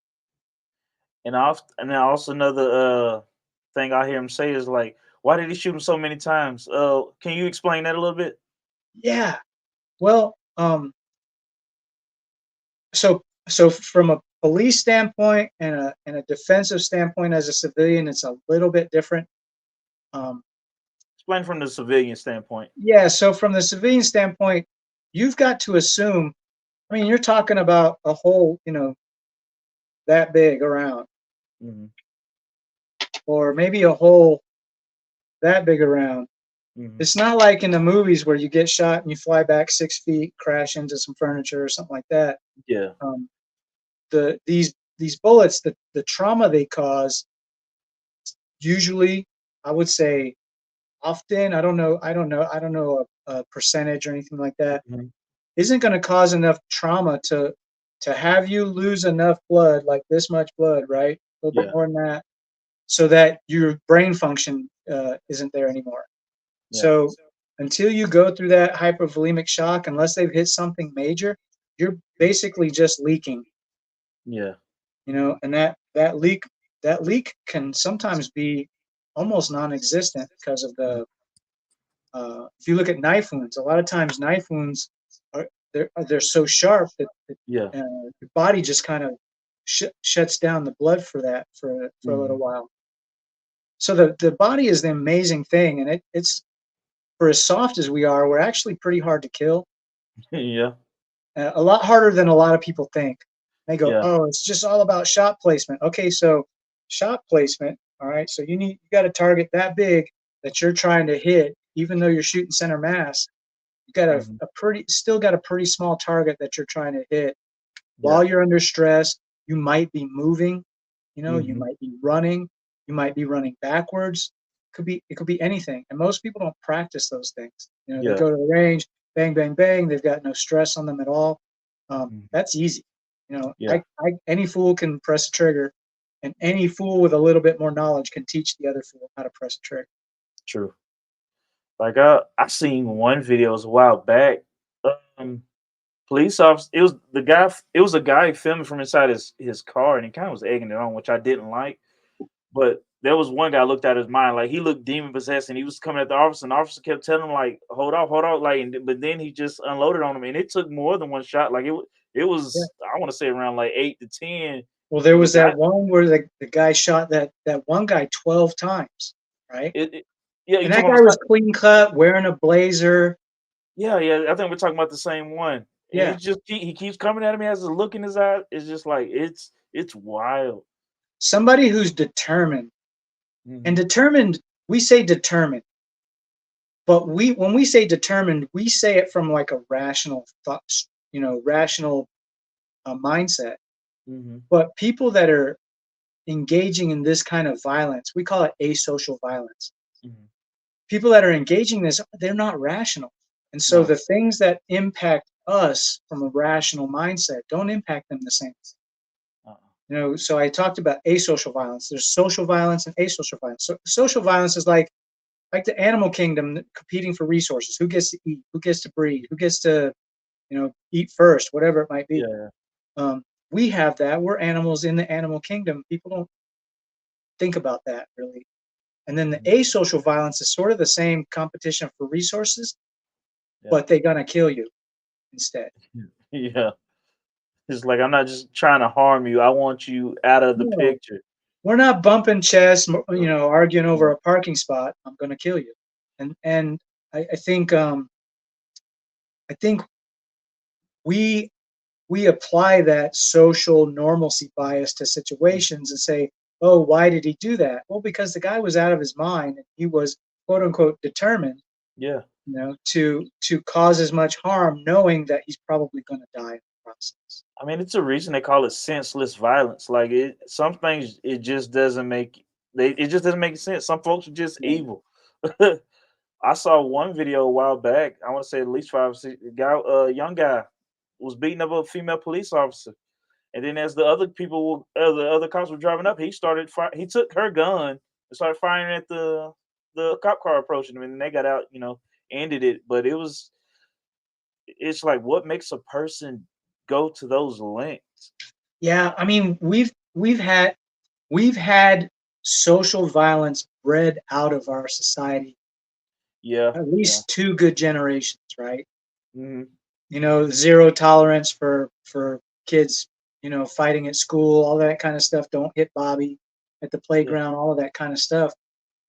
Speaker 1: And then also another thing I hear him say is like, why did he shoot him so many times? Can you explain that a little bit?
Speaker 2: Yeah. Well, so from a police standpoint and a defensive standpoint as a civilian, it's a little bit different. Um,
Speaker 1: Explain from the civilian standpoint.
Speaker 2: yeah, so from the civilian standpoint, you've got to assume. I mean, you're talking about a hole, that big around,
Speaker 1: Hmm.
Speaker 2: or maybe a hole that big around.
Speaker 1: Hmm.
Speaker 2: It's not like in the movies where you get shot and you fly back 6 feet, crash into some furniture or something like that.
Speaker 1: Yeah.
Speaker 2: Um, these bullets, the trauma they cause, usually, I would say, often, I don't know a percentage or anything like that,
Speaker 1: Hmm.
Speaker 2: isn't going to cause enough trauma to have you lose enough blood, like this much blood, right? A little bit
Speaker 1: Yeah.
Speaker 2: more than that, so that your brain function isn't there anymore.
Speaker 1: Yeah.
Speaker 2: So until you go through that hypervolemic shock, unless they've hit something major, you're basically just leaking,
Speaker 1: Yeah.
Speaker 2: and that leak can sometimes be almost non-existent because of the if you look at knife wounds, a lot of times knife wounds they're so sharp that
Speaker 1: Yeah.
Speaker 2: your body just kind of shuts down the blood for that for a little
Speaker 1: Hmm.
Speaker 2: while. So the body is the amazing thing, and it's for as soft as we are, we're actually pretty hard to kill.
Speaker 1: Yeah.
Speaker 2: A lot harder than a lot of people think. They go,
Speaker 1: Yeah.
Speaker 2: "Oh, it's just all about shot placement." Okay, so shot placement. All right, so you got a target that big that you're trying to hit, even though you're shooting center mass. You got
Speaker 1: Hmm.
Speaker 2: a pretty small target that you're trying to hit
Speaker 1: Yeah.
Speaker 2: while you're under stress. You might be moving, you
Speaker 1: Hmm.
Speaker 2: might be running, you might be running backwards. It could be anything, and most people don't practice those things. They
Speaker 1: Yeah.
Speaker 2: go to the range, bang, bang, bang. They've got no stress on them at all.
Speaker 1: Mhm.
Speaker 2: That's easy.
Speaker 1: Yeah.
Speaker 2: Any fool can press a trigger, and any fool with a little bit more knowledge can teach the other fool how to press a trigger.
Speaker 1: True. Like I seen one video it was a while back. Um, Police officer. It was the guy. It was a guy filming from inside his car, and he kind of was egging it on, which I didn't like. But there was one guy looked at his mind like he looked demon possessed, and he was coming at the officer, and the officer kept telling him like, hold off," like. But then he just unloaded on him, and it took more than one shot. Like it
Speaker 2: Yeah.
Speaker 1: was I want to say around like 8 to 10,
Speaker 2: Well, there
Speaker 1: and the
Speaker 2: was
Speaker 1: guy
Speaker 2: that one where the guy shot that one guy 12 times, right?
Speaker 1: it yeah, you
Speaker 2: And that
Speaker 1: talking about
Speaker 2: guy
Speaker 1: the
Speaker 2: was
Speaker 1: same?
Speaker 2: clean cut, wearing a blazer.
Speaker 1: Yeah, yeah. I think we're talking about the same one. And
Speaker 2: Yeah.
Speaker 1: it's just he keeps coming at me, has a look in his eye. It's just like it's wild.
Speaker 2: Somebody who's determined. And
Speaker 1: Hmm.
Speaker 2: determined, we say determined, but when we say determined, we say it from like a rational thought, rational mindset.
Speaker 1: Hmm.
Speaker 2: But people that are engaging in this kind of violence, we call it asocial violence.
Speaker 1: Hmm.
Speaker 2: People that are engaging this, they're not rational. And so
Speaker 1: No.
Speaker 2: the things that impact us from a rational mindset don't impact them the same.
Speaker 1: Uh-uh.
Speaker 2: So I talked about asocial violence. There's social violence and asocial violence. So social violence is like the animal kingdom competing for resources. Who gets to eat? Who gets to breed? Who gets to, eat first? Whatever it might be.
Speaker 1: Yeah.
Speaker 2: Um, we have that. We're animals in the animal kingdom. People don't think about that really. And then the
Speaker 1: Mhm.
Speaker 2: asocial violence is sort of the same competition for resources,
Speaker 1: Yeah.
Speaker 2: but they're gonna kill you instead.
Speaker 1: Yeah. It's like I'm not just trying to harm you. I want you out of the
Speaker 2: No,
Speaker 1: picture.
Speaker 2: we're not bumping chests, arguing over
Speaker 1: Yeah.
Speaker 2: a parking spot. I'm gonna kill you. And I think we we apply that social normalcy bias to
Speaker 1: Mhm.
Speaker 2: situations and say, "Oh, why did he do that?" Well, because the guy was out of his mind and he was quote unquote determined.
Speaker 1: Yeah.
Speaker 2: to cause as much harm, knowing that he's probably going to die in the process.
Speaker 1: I mean, it's a reason they call it senseless violence. Like some things it just doesn't make it just doesn't make sense. Some folks are just
Speaker 2: Yeah.
Speaker 1: evil. I saw one video a while back. I want to say at least 5 or 6. Guy, young guy, was beating up a female police officer, and then as the other people, the other cops were driving up, he started. He took her gun and started firing at the cop car approaching him, and they got out. Ended it. But it's like what makes a person go to those lengths?
Speaker 2: Yeah, I mean, we've had social violence bred out of our society
Speaker 1: Yeah,
Speaker 2: at
Speaker 1: yeah.
Speaker 2: least two good generations, right?
Speaker 1: Mhm.
Speaker 2: Zero tolerance for kids, fighting at school, all that kind of stuff. Don't hit Bobby at the
Speaker 1: Yeah,
Speaker 2: playground, all of that kind of stuff.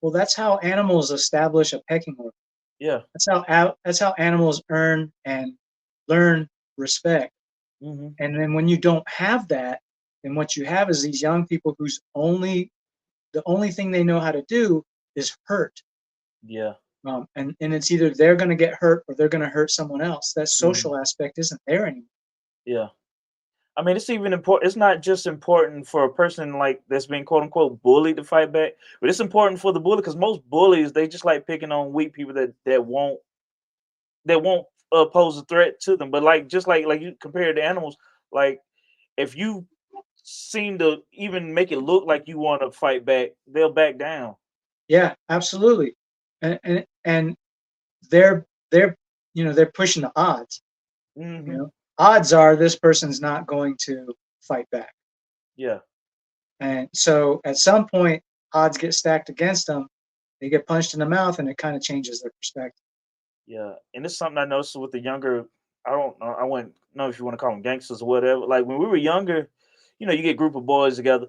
Speaker 2: Well, that's how animals establish a pecking order.
Speaker 1: yeah.
Speaker 2: That's how animals earn and learn respect.
Speaker 1: Mhm.
Speaker 2: And then when you don't have that, then what you have is these young people whose the only thing they know how to do is hurt.
Speaker 1: Yeah.
Speaker 2: And it's either they're going to get hurt or they're going to hurt someone else. That
Speaker 1: Mhm.
Speaker 2: social aspect isn't there anymore.
Speaker 1: Yeah. I mean, it's even important. It's not just important for a person like that's being quote unquote bullied to fight back, but it's important for the bully because most bullies they just like picking on weak people that won't pose a threat to them. But like just like you compare it to animals, like if you seem to even make it look like you want to fight back, they'll back down.
Speaker 2: Yeah, absolutely. And they're they're pushing the odds. You
Speaker 1: Hmm.
Speaker 2: know, odds are this person's not going to fight back.
Speaker 1: Yeah.
Speaker 2: And so at some point, odds get stacked against them. They get punched in the mouth, and it kind of changes their perspective.
Speaker 1: Yeah, and it's something I noticed with the younger. I don't know. I wouldn't know if you want to call them gangsters or whatever. Like when we were younger, you get a group of boys together.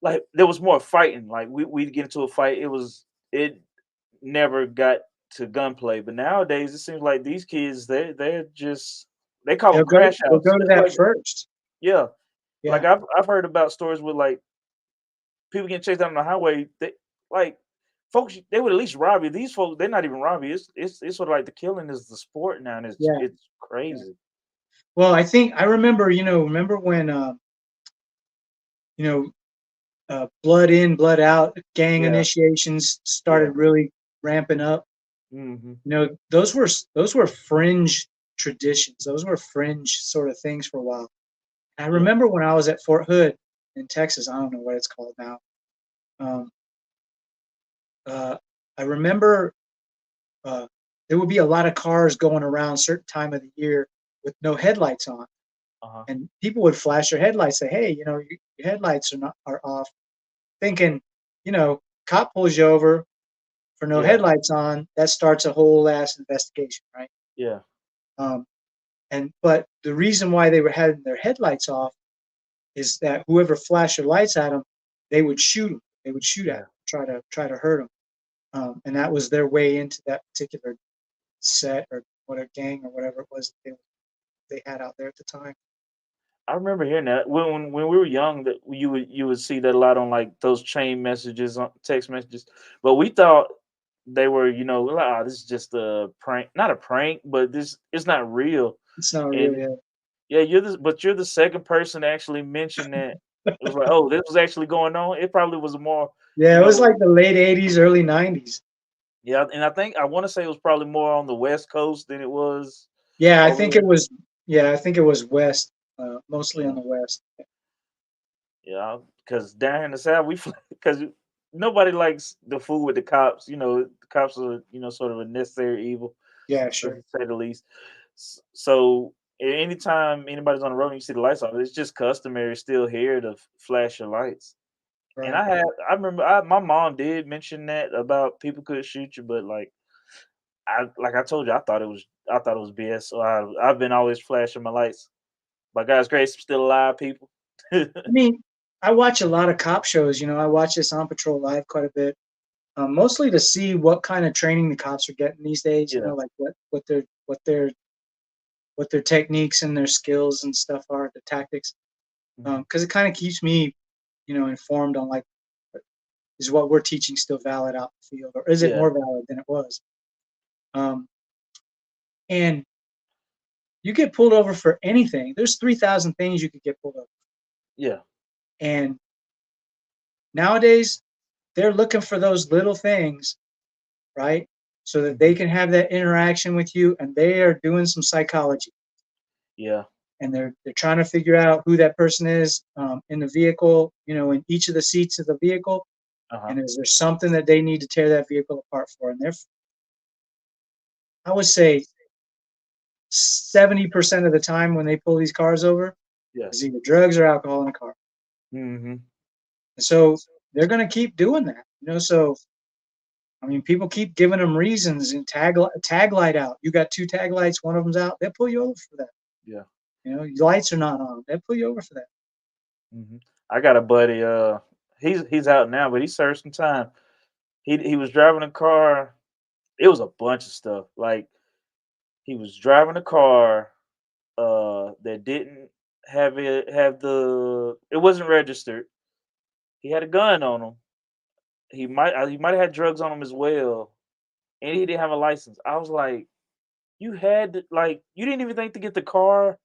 Speaker 1: Like there was more fighting. Like we'd get into a fight. It never got to gunplay. But nowadays, it seems like these kids they're just they call them crash
Speaker 2: They'll
Speaker 1: outs.
Speaker 2: go to
Speaker 1: It's
Speaker 2: that
Speaker 1: like
Speaker 2: first.
Speaker 1: yeah, like
Speaker 2: Yeah,
Speaker 1: I've heard about stories with like people getting chased down on the highway. Like folks, they would at least rob you. These folks, they're not even robbing you. It's sort of like the killing is the sport now, and it's
Speaker 2: yeah,
Speaker 1: it's
Speaker 2: yeah.
Speaker 1: crazy.
Speaker 2: Well, I remember, remember when, you know, blood in, blood out gang
Speaker 1: Yeah,
Speaker 2: initiations
Speaker 1: yeah.
Speaker 2: started really ramping up.
Speaker 1: Hmm.
Speaker 2: Those were fringe traditions. Those were fringe sort of things for a while. I
Speaker 1: Yeah.
Speaker 2: remember when I was at Fort Hood in Texas. I don't know what it's called now. Um, uh, I remember uh, there would be a lot of cars going around certain time of the year with no headlights on,
Speaker 1: Uh-huh.
Speaker 2: and people would flash their headlights, say, "Hey, your headlights are off." Thinking, cop pulls you over for no
Speaker 1: Yeah.
Speaker 2: headlights on. That starts a whole ass investigation, right?
Speaker 1: Yeah.
Speaker 2: Um, but the reason why they were having their headlights off is that whoever flashed their lights at them, they would shoot them. They would shoot at
Speaker 1: Yeah.
Speaker 2: them, try to hurt them, and that was their way into that particular set or what a gang or whatever it was they had out there at the time.
Speaker 1: I remember hearing that when we were young that you would see that a lot on like those chain messages on text messages. But we thought they were, like, this is just a prank. Not a prank, but this it's not real.
Speaker 2: It's not
Speaker 1: And
Speaker 2: really
Speaker 1: yeah, you're the second person to actually mention that. It was like, oh, this was actually going on. It probably was more, you
Speaker 2: yeah, it was
Speaker 1: know,
Speaker 2: like the late '80s, early '90s.
Speaker 1: yeah, and I want to say it was probably more on the West Coast than it was
Speaker 2: Yeah, I
Speaker 1: over
Speaker 2: think it
Speaker 1: here.
Speaker 2: was. Yeah, I think it was west, mostly on
Speaker 1: Yeah.
Speaker 2: the west.
Speaker 1: Yeah, because down here in the South, because nobody likes the fool with the cops. The cops are sort of a necessary evil,
Speaker 2: Yeah,
Speaker 1: to
Speaker 2: sure.
Speaker 1: say the least. So anytime anybody's on the road and you see the lights off, it's just customary still here to flash your lights. And
Speaker 2: Right.
Speaker 1: I remember my mom did mention that about people could shoot you, but like I told you, I thought it was BS. So I've been always flashing my lights. By God's grace, I'm still alive, people.
Speaker 2: I mean, I watch a lot of cop shows. I watch this On Patrol Live quite a bit, mostly to see what kind of training the cops are getting these days.
Speaker 1: Yeah.
Speaker 2: Like what their techniques and their skills and stuff are, the tactics.
Speaker 1: Mhm.
Speaker 2: Because it kind of keeps me, informed on like, is what we're teaching still valid out in the field, or is it
Speaker 1: Yeah.
Speaker 2: more valid than it was? Um, and you get pulled over for anything. There's 3,000 things you could get pulled over.
Speaker 1: Yeah.
Speaker 2: And nowadays, they're looking for those little things, right? So that they
Speaker 1: Mhm.
Speaker 2: can have that interaction with you, and they are doing some psychology,
Speaker 1: Yeah.
Speaker 2: and they're trying to figure out who that person is in the vehicle, in each of the seats of the vehicle,
Speaker 1: Uh-huh.
Speaker 2: and is there something that they need to tear that vehicle apart for? And I would say 70% of the time when they pull these cars over
Speaker 1: Yeah.
Speaker 2: is either drugs or alcohol in the car.
Speaker 1: Mhm.
Speaker 2: And so they're going to keep doing that. So I mean, people keep giving them reasons and tag light out. You got two tag lights, one of them's out. They'll pull you over for that.
Speaker 1: Yeah.
Speaker 2: Your lights are not on. They'll pull you over for that.
Speaker 1: Mhm. I got a buddy, he's out now, but he served some time. He was driving a car. It was a bunch of stuff. Like, he was driving a car, that didn't have it wasn't registered. He had a gun on him. He might have had drugs on him as well, and he didn't have a license. I was like, "You had to, like, you didn't even think to get the car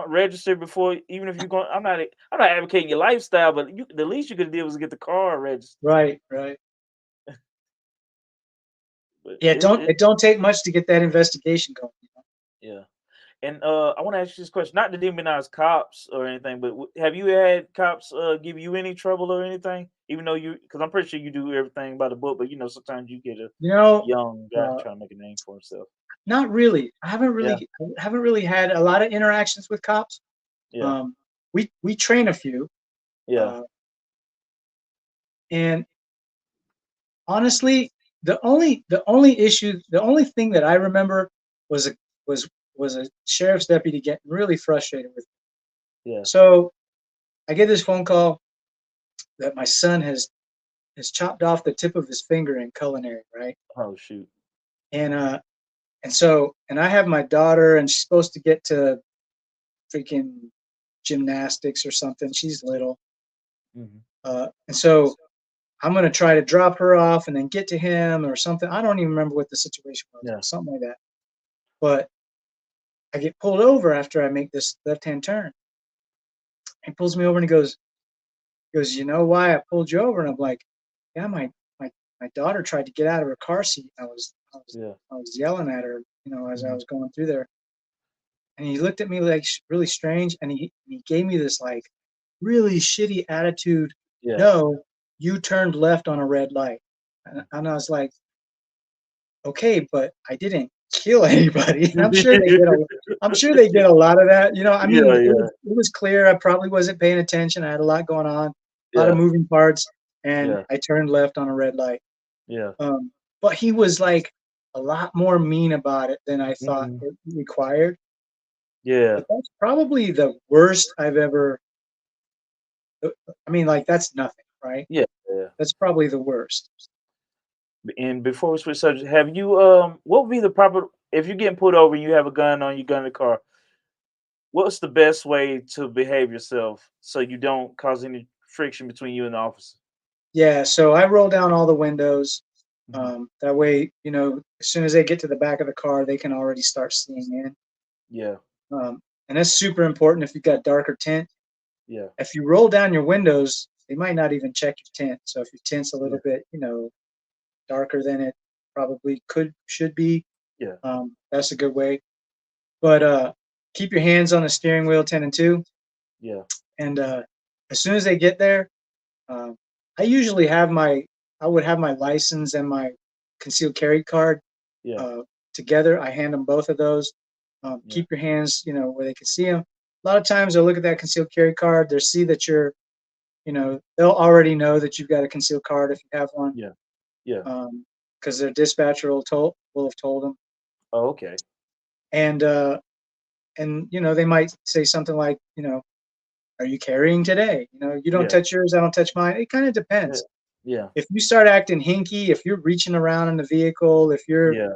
Speaker 1: registered before, even if you're going." I'm not advocating your lifestyle, but the least you could do was get the car registered.
Speaker 2: Right, right.
Speaker 1: But
Speaker 2: Yeah,
Speaker 1: it's
Speaker 2: it don't take much to get that investigation going.
Speaker 1: yeah. And I want to ask you this question, not to demonize cops or anything, but have you had cops give you any trouble or anything? Even though because I'm pretty sure you do everything by the book, but sometimes you get a
Speaker 2: You know,
Speaker 1: young guy
Speaker 2: uh,
Speaker 1: trying to make a name for himself.
Speaker 2: Not really.
Speaker 1: Yeah,
Speaker 2: I haven't really had a lot of interactions with cops.
Speaker 1: yeah,
Speaker 2: Um, we train a few,
Speaker 1: yeah,
Speaker 2: uh, and honestly, the only thing that I remember was a was was a sheriff's deputy getting really frustrated with me.
Speaker 1: yeah.
Speaker 2: So I get this phone call that my son has chopped off the tip of his finger in culinary, right?
Speaker 1: Oh shoot.
Speaker 2: And and I have my daughter, and she's supposed to get to freaking gymnastics or something. She's little,
Speaker 1: Hmm.
Speaker 2: and so I'm gonna try to drop her off and then get to him or something. I don't even remember what the situation was,
Speaker 1: Yeah.
Speaker 2: something like that. But I get pulled over after I make this left-hand turn. He pulls me over and he goes, "You know why I pulled you over?" And I'm like, "Yeah, my my daughter tried to get out of her car seat.
Speaker 1: Yeah.
Speaker 2: I was yelling at her, as I
Speaker 1: Hmm.
Speaker 2: was going through there." And he looked at me like really strange, and he gave me this like really shitty attitude.
Speaker 1: Yeah.
Speaker 2: No, you turned left on a red light, and I was like, okay, but I didn't kill anybody. And I'm sure they get a lot of that. I mean,
Speaker 1: Yeah. Yeah.
Speaker 2: it was clear I probably wasn't paying attention. I had a lot going on, a lot of
Speaker 1: Yeah.
Speaker 2: moving parts, and
Speaker 1: Yeah.
Speaker 2: I turned left on a red light.
Speaker 1: Yeah.
Speaker 2: But he was like a lot more mean about it than I thought
Speaker 1: Hmm.
Speaker 2: it required.
Speaker 1: Yeah.
Speaker 2: But that's probably the worst I've ever. I mean, like that's nothing, right?
Speaker 1: Yeah. Yeah.
Speaker 2: That's probably the worst.
Speaker 1: And before we switch subject, have you what would be the proper if you're getting pulled over and you have a gun on you, gun in the car? What's the best way to behave yourself so you don't cause any friction between you and the officer?
Speaker 2: Yeah, so I roll down all the windows.
Speaker 1: Mhm.
Speaker 2: That way, as soon as they get to the back of the car, they can already start seeing in.
Speaker 1: Yeah,
Speaker 2: And that's super important if you've got darker tint.
Speaker 1: yeah,
Speaker 2: If you roll down your windows, they might not even check your tint. So if your tint's a
Speaker 1: yeah,
Speaker 2: little bit, darker than it probably should be,
Speaker 1: yeah,
Speaker 2: that's a good way. But keep your hands on the steering wheel, 10 and 2.
Speaker 1: yeah,
Speaker 2: And as soon as they get there, Um, I usually I would have my license and my concealed carry card
Speaker 1: yeah,
Speaker 2: uh, together. I hand them both of those.
Speaker 1: yeah,
Speaker 2: Keep your hands, where they can see them. A lot of times they'll look at that concealed carry card. They'll see that they'll already know that you've got a concealed card if you have one,
Speaker 1: yeah, yeah.
Speaker 2: because their dispatcher will have told them.
Speaker 1: Oh, okay.
Speaker 2: And they might say something like, are you carrying today? You don't
Speaker 1: Yeah,
Speaker 2: touch yours, I don't touch mine. It kind of
Speaker 1: yeah,
Speaker 2: depends.
Speaker 1: yeah,
Speaker 2: If you start acting hinky, if you're reaching around in the vehicle,
Speaker 1: yeah,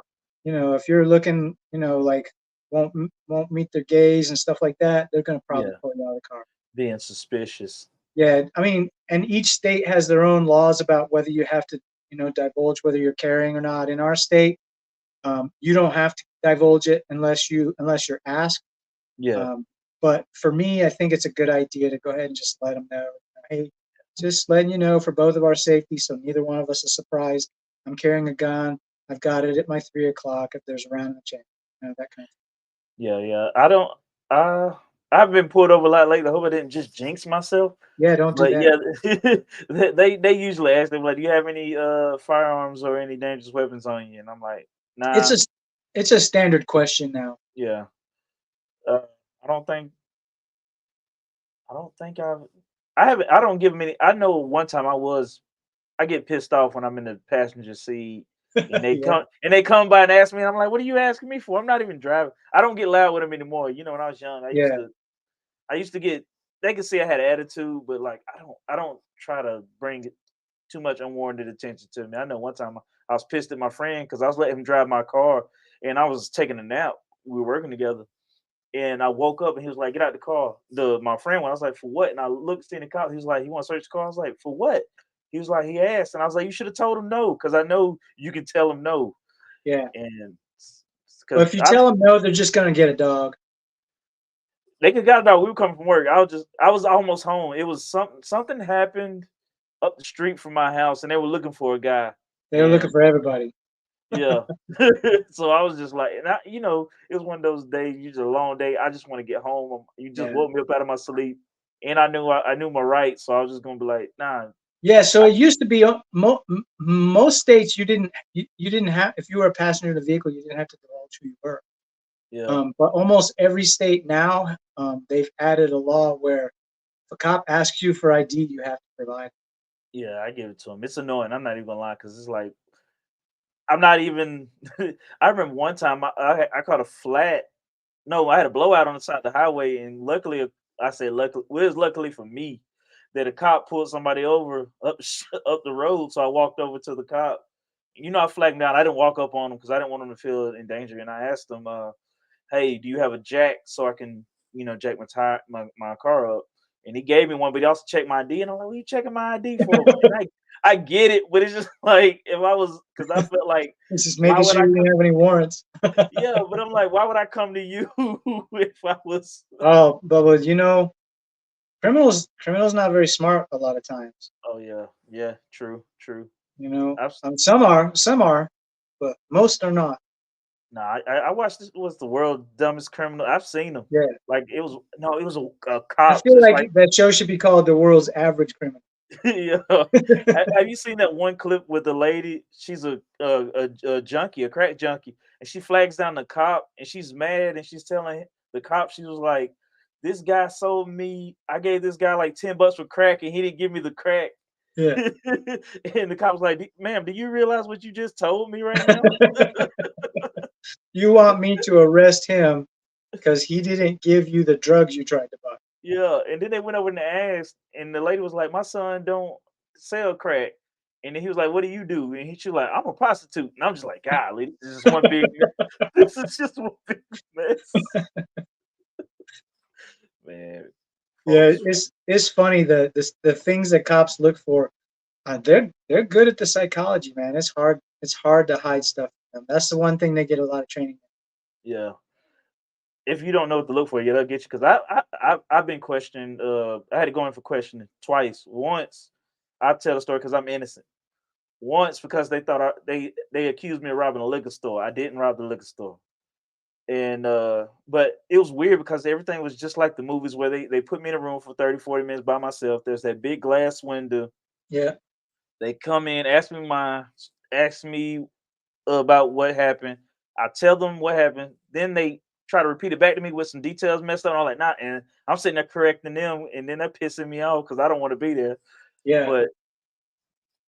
Speaker 2: if you're looking, like won't meet their gaze and stuff like that, they're gonna probably
Speaker 1: yeah.
Speaker 2: pull you out of the car.
Speaker 1: Being suspicious.
Speaker 2: Yeah, I mean, and each state has their own laws about whether you have to, divulge whether you're carrying or not. In our state, You don't have to divulge it unless you're asked.
Speaker 1: Yeah.
Speaker 2: Um, but for me, I think it's a good idea to go ahead and just let them know. Hey, just letting you know for both of our safety, so neither one of us is surprised. I'm carrying a gun. I've got it at my 3 o'clock. If there's a round in the chamber, that kind of
Speaker 1: Yeah, yeah. I don't. Uh, I've been pulled over a lot lately. I hope I didn't just jinx myself.
Speaker 2: thing. Yeah, don't do
Speaker 1: But
Speaker 2: that.
Speaker 1: yeah, they usually ask them like, "Do you have any firearms or any dangerous weapons on you?" And I'm like,
Speaker 2: It's
Speaker 1: "Nah."
Speaker 2: a it's a standard question now.
Speaker 1: Yeah. Uh, I don't think. I don't think I've. I haven't. I don't give them any. I know one time I was. I get pissed off when I'm in the passenger seat and they
Speaker 2: Yeah,
Speaker 1: come by and ask me. And I'm like, "What are you asking me for? I'm not even driving." I don't get loud with them anymore. You know, when I was young,
Speaker 2: yeah,
Speaker 1: I used to get they could see I had an attitude, but like I don't try to bring too much unwarranted attention to me. I know one time I was pissed at my friend because I was letting him drive my car and I was taking a nap. We were working together. And I woke up and he was like, "Get out the car." My friend went, I was like, "For what?" And I looked, seeing the cop, he was like, "You want to search the car?" I was like, "For what?" He was like, he asked, and I was like, "You should have told him no, because I know you can tell him no."
Speaker 2: yeah.
Speaker 1: And
Speaker 2: Well,
Speaker 1: because
Speaker 2: if you
Speaker 1: I
Speaker 2: tell them no, they're just gonna get a dog.
Speaker 1: they could got out. We were coming from work. I was almost home. It was something happened up the street from my house, and they were looking for a guy.
Speaker 2: They're looking
Speaker 1: And
Speaker 2: for everybody.
Speaker 1: yeah, so I was just like, and it was one of those days. You just a long day. I just want to get home. You just
Speaker 2: Yeah.
Speaker 1: woke me up out of my sleep, and I knew my rights, so I was just gonna be like, nah,
Speaker 2: Yeah, so it used to be most states you didn't have if you were a passenger in a vehicle you didn't have to divulge who you were.
Speaker 1: yeah,
Speaker 2: But almost every state now they've added a law where if a cop asks you for ID, you have to provide.
Speaker 1: yeah. I give it to him. It's annoying. I'm not even gonna lie, because it's like I'm not even. I remember one time I caught a flat. No, I had a blowout on the side of the highway, and luckily, I say luckily, well, it was luckily for me that a cop pulled somebody over up up the road. So I walked over to the cop. I flagged him down. I didn't walk up on him because I didn't want him to feel in danger. And I asked him, "Hey, do you have a jack so I can, jack my car up?" And he gave me one, but he also checked my ID. And I'm like, "What are you checking my ID for?" And I get it, but it's just like if I was, because I felt like,
Speaker 2: It's just
Speaker 1: why
Speaker 2: making
Speaker 1: would
Speaker 2: sure
Speaker 1: I
Speaker 2: you didn't have any warrants.
Speaker 1: yeah, but I'm like, why would I come to you if I was?
Speaker 2: Oh, but criminals not very smart a lot of times.
Speaker 1: Oh yeah, yeah, true, true.
Speaker 2: You know,
Speaker 1: I've
Speaker 2: some are, but most are not.
Speaker 1: nah, I watched this was the world dumbest criminal. I've seen them.
Speaker 2: Yeah,
Speaker 1: Like it was no, it was a
Speaker 2: I
Speaker 1: cop
Speaker 2: feel
Speaker 1: just
Speaker 2: like
Speaker 1: like
Speaker 2: that show should be called "The World's Average Criminal."
Speaker 1: yeah. Have you seen that one clip with the lady? She's a junkie, a crack junkie, and she flags down the cop, and she's mad, and she's telling the cop, she was like, "This guy sold me. I gave this guy like $10 for crack, and he didn't give me the crack."
Speaker 2: Yeah.
Speaker 1: And the cop was like, "Ma'am, do you realize what you just told me right now?"
Speaker 2: You want me to arrest him because he didn't give you the drugs you tried to buy.
Speaker 1: Yeah, and then they went over and asked, and the lady was like, "My son don't sell crack." And then he was like, "What do you do?" And she was like, "I'm a prostitute." And I'm just like, "Golly, this is just one big this is just one big mess." Man,
Speaker 2: Yeah,
Speaker 1: folks,
Speaker 2: it's funny the things that cops look for. They're good at the psychology, man. It's hard to hide stuff from them. That's the one thing they get a lot of training.
Speaker 1: yeah. If you don't know what to look for, yeah, they'll get you. Because I've been questioned. I had to go in for questioning twice. Once, I tell a story because I'm innocent. Once because they thought they accused me of robbing a liquor store. I didn't rob the liquor store. And but it was weird because everything was just like the movies where they put me in a room for 30, 40 minutes by myself. There's that big glass window.
Speaker 2: Yeah,
Speaker 1: They come in, ask me about what happened. I tell them what happened. Then they try to repeat it back to me with some details messed up. And I'm like, nah, and I'm sitting there correcting them, and then they're pissing me off because I don't want to be there.
Speaker 2: yeah.
Speaker 1: But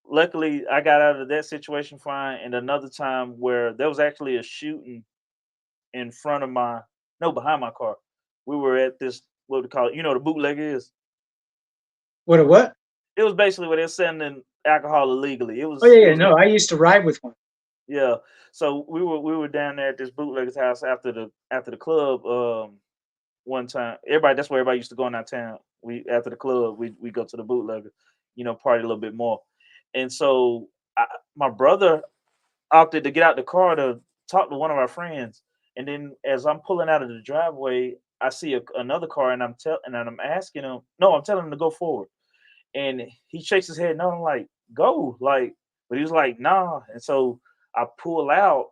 Speaker 1: luckily I got out of that situation fine. And another time where there was actually a shooting in front of my no, behind my car. We were at this what we call it, the bootleg is.
Speaker 2: What a what?
Speaker 1: It was basically where they're selling alcohol illegally. It
Speaker 2: Oh
Speaker 1: was
Speaker 2: yeah,
Speaker 1: it
Speaker 2: yeah.
Speaker 1: was
Speaker 2: No, I used to ride with one.
Speaker 1: yeah. So we were down there at this bootlegger's house after the club one time. Everybody that's where everybody used to go in our town. We after the club we go to the bootlegger, party a little bit more. And so my brother opted to get out the car to talk to one of our friends. And then as I'm pulling out of the driveway, I see another car, and I'm asking him, no, I'm telling him to go forward, and he shakes his head no. I'm like, go, like, but he was like, nah. And so I pull out,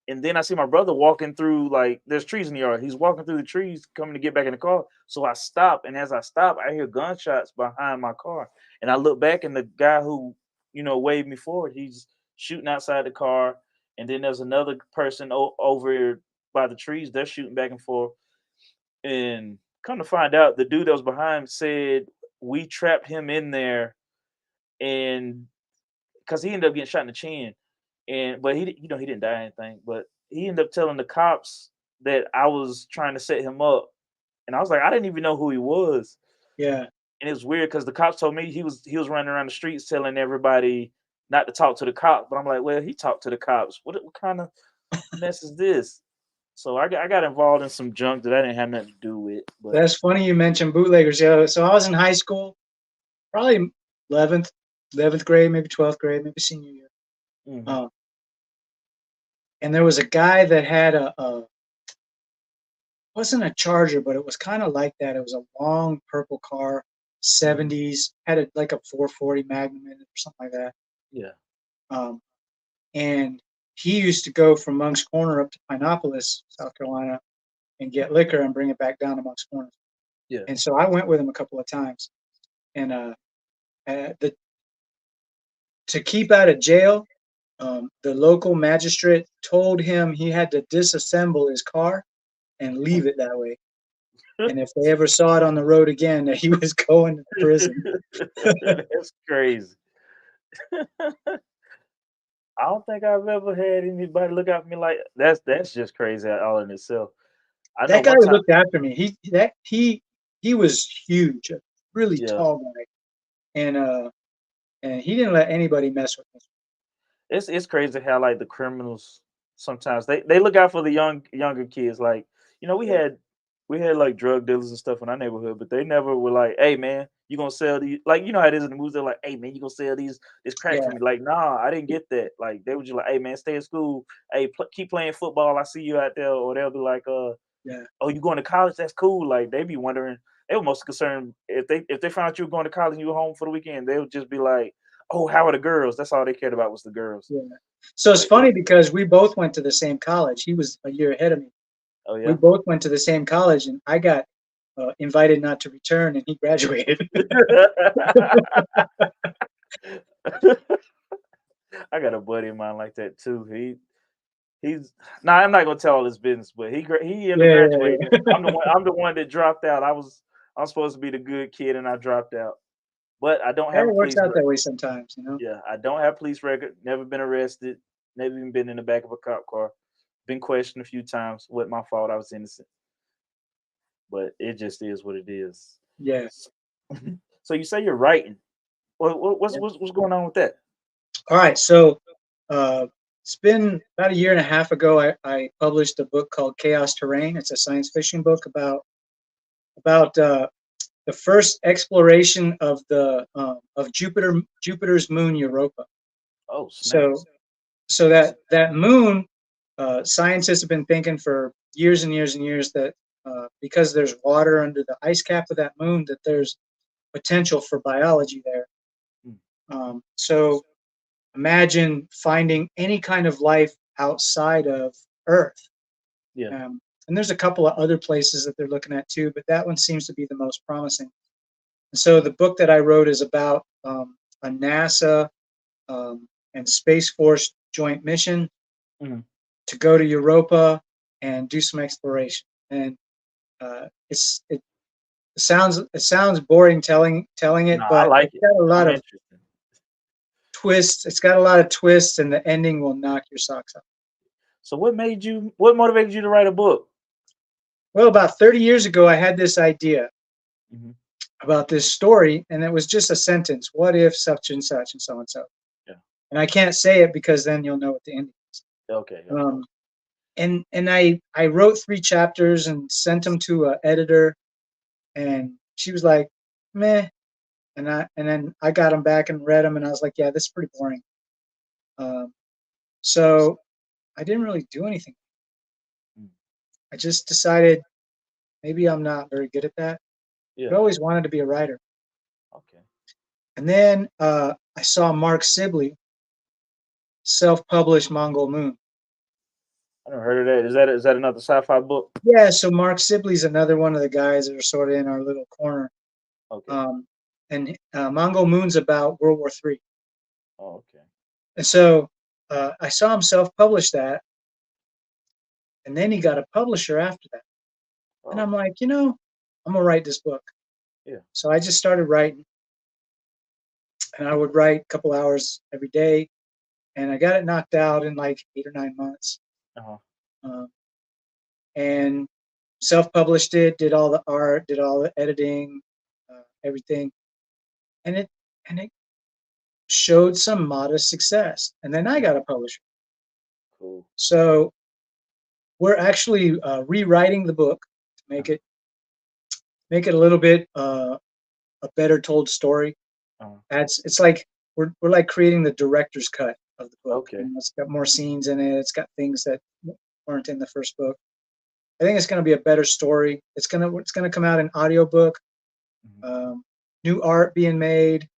Speaker 1: and then I see my brother walking through, like, there's trees in the yard. He's walking through the trees, coming to get back in the car. So I stop, and as I stop, I hear gunshots behind my car, and I look back, and the guy who waved me forward, he's shooting outside the car, and then there's another person over by the trees. They're shooting back and forth, and come to find out, the dude that was behind said we trapped him in there, and because he ended up getting shot in the chin, and but he didn't die or anything, but he ended up telling the cops that I was trying to set him up, and I was like, I didn't even know who he was,
Speaker 2: Yeah.
Speaker 1: and it was weird because the cops told me he was running around the streets telling everybody not to talk to the cops, but I'm like, well, he talked to the cops. What kind of mess is this? So I got involved in some junk that I didn't have nothing to do with, but
Speaker 2: That's funny you mentioned bootleggers. Yeah. So I was in high school, probably 11th grade, maybe 12th grade, maybe senior year.
Speaker 1: mhm,
Speaker 2: Um, and there was a guy that had a wasn't a Charger, but it was kind of like that. It was a long purple car,
Speaker 1: mhm,
Speaker 2: 70s, had like a 440 Magnum in it or something like that.
Speaker 1: yeah,
Speaker 2: Um, and he used to go from Monk's Corner up to Pinopolis, South Carolina, and get liquor and bring it back down to Monk's Corner.
Speaker 1: yeah.
Speaker 2: And so I went with him a couple of times. And the to keep out of jail, the local magistrate told him he had to disassemble his car and leave it that way. And if they ever saw it on the road again, that he was going to prison.
Speaker 1: That's crazy. I don't think I've ever had anybody look at me like that's just crazy all in itself. I know
Speaker 2: That guy
Speaker 1: one time,
Speaker 2: looked after me. He was huge, a really
Speaker 1: yeah.
Speaker 2: tall guy, and and he didn't let anybody mess with him.
Speaker 1: It's crazy how like the criminals sometimes they look out for the younger kids. Like, we
Speaker 2: Yeah,
Speaker 1: had like drug dealers and stuff in our neighborhood, but they never were like, "Hey man, you gonna sell these?" Like, how it is in the movies. They're like, "Hey man, you gonna sell this crack for
Speaker 2: yeah,
Speaker 1: me?" Like, nah, I didn't get that. Like, they were just like, "Hey man, stay in school. Hey, keep playing football. I see you out there." Or they'll be like,
Speaker 2: yeah,
Speaker 1: "Oh, you going to college? That's cool." Like, they be wondering. They were most concerned if they found out you were going to college and you were home for the weekend. They would just be like, "Oh, how are the girls?" That's all they cared about was the girls.
Speaker 2: yeah. So it's
Speaker 1: But it
Speaker 2: funny because we both went to the same college. He was a year ahead of me.
Speaker 1: Oh,
Speaker 2: We
Speaker 1: yeah?
Speaker 2: both went to the same college, and I got invited not to return, and he graduated.
Speaker 1: I got a buddy of mine like that too. He's nah, I'm not gonna tell all his business, but he ended up
Speaker 2: Yeah, yeah,
Speaker 1: graduating. I'm the one that dropped out. I'm supposed to be the good kid, and I dropped out. But I don't
Speaker 2: yeah.
Speaker 1: have a
Speaker 2: It works
Speaker 1: police
Speaker 2: out
Speaker 1: record.
Speaker 2: that way sometimes, you know.
Speaker 1: Yeah, I don't have a police record. Never been arrested. Never even been in the back of a cop car. Been questioned a few times. Wasn't my fault. I was innocent. But it just is what it is.
Speaker 2: Yeah.
Speaker 1: So you say you're writing. What's
Speaker 2: Yeah.
Speaker 1: what's what's going on with that?
Speaker 2: All right. So uh, it's been about a year and a half ago. I published a book called Chaos Terrain. It's a science fiction book about the first exploration of Jupiter's moon Europa.
Speaker 1: Oh
Speaker 2: So
Speaker 1: snaps!
Speaker 2: so that moon, scientists have been thinking for years and years and years that because there's water under the ice cap of that moon, that there's potential for biology there.
Speaker 1: Mm,
Speaker 2: So imagine finding any kind of life outside of Earth.
Speaker 1: yeah.
Speaker 2: And there's a couple of other places that they're looking at too, but that one seems to be the most promising. And so the book that I wrote is about a NASA and Space Force joint mission
Speaker 1: Mhm.
Speaker 2: to go to Europa and do some exploration. And it sounds boring telling
Speaker 1: No,
Speaker 2: it,
Speaker 1: I
Speaker 2: but
Speaker 1: like
Speaker 2: it's
Speaker 1: it.
Speaker 2: got a lot
Speaker 1: I'm
Speaker 2: of
Speaker 1: interested.
Speaker 2: twists. It's got a lot of twists, and the ending will knock your socks off.
Speaker 1: So what motivated you to write a book?
Speaker 2: Well, about 30 years ago, I had this idea
Speaker 1: Mhm.
Speaker 2: about this story, and it was just a sentence: "What if such and such and so and so?"
Speaker 1: Yeah.
Speaker 2: And I can't say it because then you'll know what the ending is.
Speaker 1: Okay. Okay.
Speaker 2: Um, and I wrote 3 chapters and sent them to an editor, and she was like, "Meh." And then I got them back and read them, and I was like, "Yeah, this is pretty boring." Um, so I didn't really do anything.
Speaker 1: Mm.
Speaker 2: I just decided maybe I'm not very good at that. I
Speaker 1: Yeah.
Speaker 2: always wanted to be a writer.
Speaker 1: Okay.
Speaker 2: And then I saw Mark Sibley self-published Mongol Moon.
Speaker 1: I never heard of that. Is that another sci-fi book?
Speaker 2: Yeah, so Mark Sibley's another one of the guys that are sort of in our little corner.
Speaker 1: Okay.
Speaker 2: Um, and Mongol Moon's about World War III.
Speaker 1: Oh, okay.
Speaker 2: And so I saw him self-publish that, and then he got a publisher after that. And
Speaker 1: Oh,
Speaker 2: I'm like, I'm gonna write this book.
Speaker 1: yeah.
Speaker 2: So I just started writing, and I would write a couple hours every day, and I got it knocked out in like 8 or 9 months.
Speaker 1: Uh-huh.
Speaker 2: Um, and self-published it, did all the art, did all the editing, everything, and it showed some modest success. And then I got a publisher.
Speaker 1: Cool.
Speaker 2: So we're actually rewriting the book to
Speaker 1: Uh-huh.
Speaker 2: make it a little bit a better told story.
Speaker 1: Uh-huh.
Speaker 2: It's like we're like creating the director's cut of the book.
Speaker 1: Okay.
Speaker 2: It's got more scenes in it. It's got things that weren't in the first book. I think it's going to be a better story. It's gonna come out in audiobook.
Speaker 1: Mhm.
Speaker 2: Um, New art being made.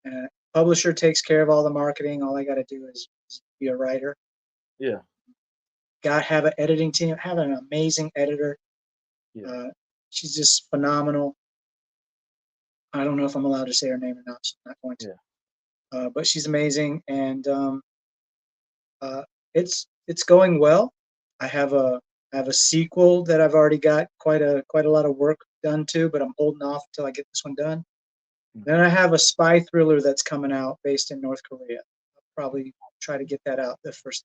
Speaker 2: Uh, Publisher takes care of all the marketing. All I got to do is be a writer.
Speaker 1: Yeah.
Speaker 2: Got have an editing team. Have an amazing editor.
Speaker 1: Yeah.
Speaker 2: Uh, she's just phenomenal. I don't know if I'm allowed to say her name or not. So I'm not going to.
Speaker 1: Yeah.
Speaker 2: But she's amazing, and uh, it's going well. I have a sequel that I've already got quite a lot of work done to, but I'm holding off until I get this one done.
Speaker 1: Mhm.
Speaker 2: Then I have a spy thriller that's coming out based in North Korea. I'll probably try to get that out the first.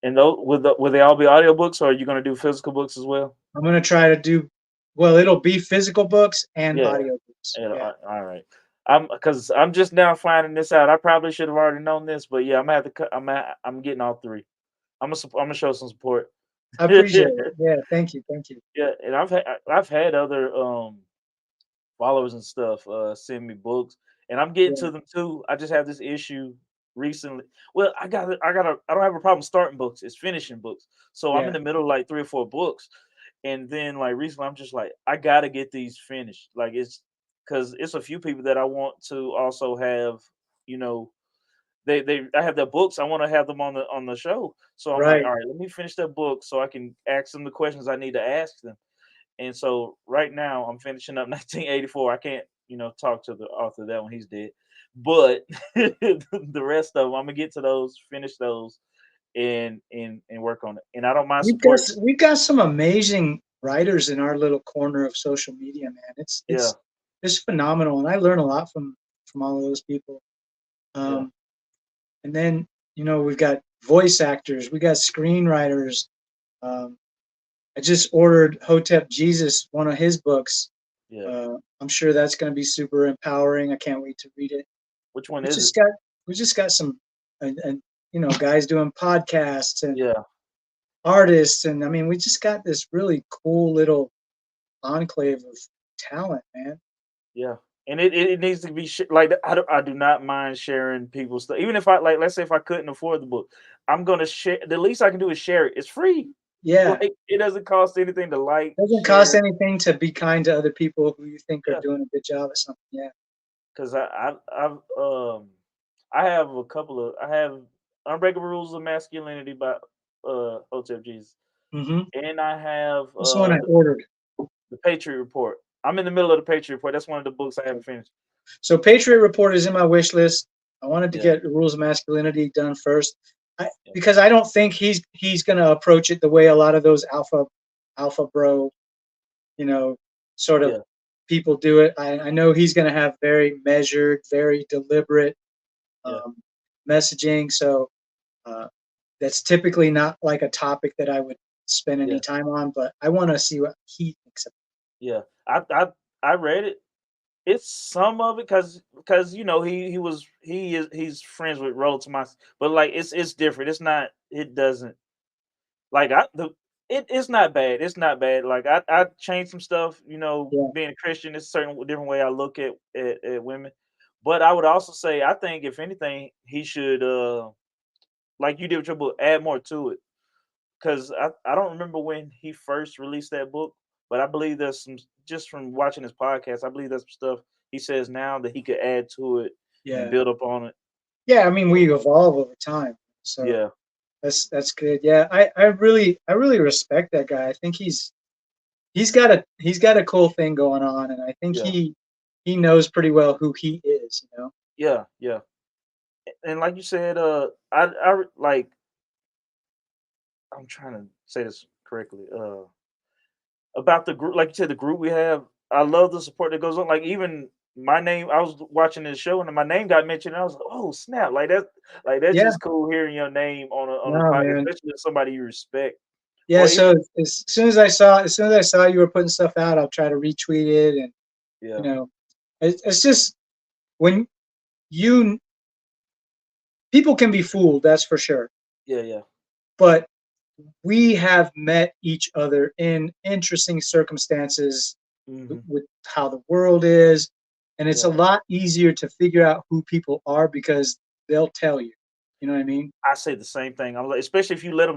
Speaker 1: And those will they all be audiobooks, or are you going to do physical books as well?
Speaker 2: I'm gonna try to do well. It'll be physical books and
Speaker 1: Yeah.
Speaker 2: audio books.
Speaker 1: Yeah.
Speaker 2: Yeah,
Speaker 1: All right. I'm just now finding this out. I probably should have already known this, but yeah, I'm gonna have to. I'm getting all three. I'm gonna show some support.
Speaker 2: I
Speaker 1: Yeah,
Speaker 2: appreciate it. Yeah, thank you, thank you.
Speaker 1: and I've had other followers and stuff send me books, and I'm getting
Speaker 2: Yeah,
Speaker 1: to them too. I just have this issue recently. Well, I don't have a problem starting books. It's finishing books. So I'm in
Speaker 2: yeah,
Speaker 1: the middle of like 3 or 4 books, and then like recently I'm just like I gotta get these finished. Like it's because it's a few people that I want to also have. You know, they I have their books. I want to have them on the show. So I'm like,
Speaker 2: right.
Speaker 1: all right, let me finish that book so I can ask them the questions I need to ask them. And so right now I'm finishing up 1984. I can't, talk to the author of that one. He's dead. But the rest of them, I'm gonna get to those, finish those, and work on it. And I don't mind support.
Speaker 2: We've got some amazing writers in our little corner of social media, man.
Speaker 1: Yeah,
Speaker 2: It's phenomenal, and I learn a lot from all of those people.
Speaker 1: yeah,
Speaker 2: Um, and then we've got voice actors, we got screenwriters. Um, I just ordered Hotep Jesus, one of his books.
Speaker 1: yeah.
Speaker 2: I'm sure that's going to be super empowering. I can't wait to read it.
Speaker 1: Which one
Speaker 2: We
Speaker 1: is it?
Speaker 2: just got we just got some and guys doing podcasts and
Speaker 1: Yeah,
Speaker 2: artists, and I mean we just got this really cool little enclave of talent, man.
Speaker 1: yeah. And it needs to be like I do not mind sharing people's stuff. Even if I like, let's say if I couldn't afford the book, I'm gonna share. The least I can do is share it. It's free.
Speaker 2: Yeah,
Speaker 1: Like it doesn't cost anything to like,
Speaker 2: doesn't cost
Speaker 1: share.
Speaker 2: anything to be kind to other people who you think are
Speaker 1: Yeah,
Speaker 2: doing a good job at something. Yeah.
Speaker 1: because I have a couple of I have Unbreakable Rules of Masculinity by Hotep Jesus,
Speaker 2: Hmm.
Speaker 1: and I have
Speaker 2: That's the one I ordered.
Speaker 1: the Patriot Report. I'm in the middle of the Patriot Report. That's one of the books I
Speaker 2: Okay.
Speaker 1: haven't finished.
Speaker 2: So Patriot Report is in my wish list. I wanted to
Speaker 1: Yeah,
Speaker 2: get the Rules of Masculinity done first,
Speaker 1: yeah,
Speaker 2: because I don't think he's going to approach it the way a lot of those alpha bro, you know, sort of
Speaker 1: yeah,
Speaker 2: people do it. I know he's going to have very measured, very deliberate
Speaker 1: yeah,
Speaker 2: um, messaging. So uh, that's typically not like a topic that I would spend any
Speaker 1: yeah,
Speaker 2: time on, but I want to see what he thinks of
Speaker 1: yeah. I read it. It's some of it because he's friends with Roll Tomas, but like it's different. It's not. It doesn't like it's not bad. It's not bad. Like I changed some stuff.
Speaker 2: it. Yeah.
Speaker 1: Being a Christian, it's a certain different way I look at women. But I would also say I think if anything, he should like you did with your book, add more to it. Because I don't remember when he first released that book, but I believe there's some just from watching his podcast. I believe there's some stuff he says now that he could add to it and
Speaker 2: Yeah.
Speaker 1: build up on it.
Speaker 2: Yeah, I mean, we evolve over time, so
Speaker 1: Yeah,
Speaker 2: that's good. Yeah, I really respect that guy. I think he's got a cool thing going on, and I think
Speaker 1: yeah,
Speaker 2: he knows pretty well who he is. You know.
Speaker 1: yeah, yeah. And like you said, like I'm trying to say this correctly. About the group, like you said, the group we have. I love the support that goes on. Like even my name, I was watching this show and my name got mentioned. And I was like, oh snap! Like that's
Speaker 2: Yeah.
Speaker 1: just cool hearing your name on a
Speaker 2: No,
Speaker 1: podcast,
Speaker 2: man.
Speaker 1: especially if somebody you respect.
Speaker 2: Yeah.
Speaker 1: Or even
Speaker 2: So as soon as I saw you were putting stuff out, I'll try to retweet it, and you
Speaker 1: yeah,
Speaker 2: know, it's just when you people can be fooled, that's for sure.
Speaker 1: yeah, yeah,
Speaker 2: But we have met each other in interesting circumstances
Speaker 1: hmm
Speaker 2: with how the world is, and it's a
Speaker 1: yeah.
Speaker 2: lot easier to figure out who people are because they'll tell you. You know what I mean?
Speaker 1: I say the same thing. I'm like, especially if you let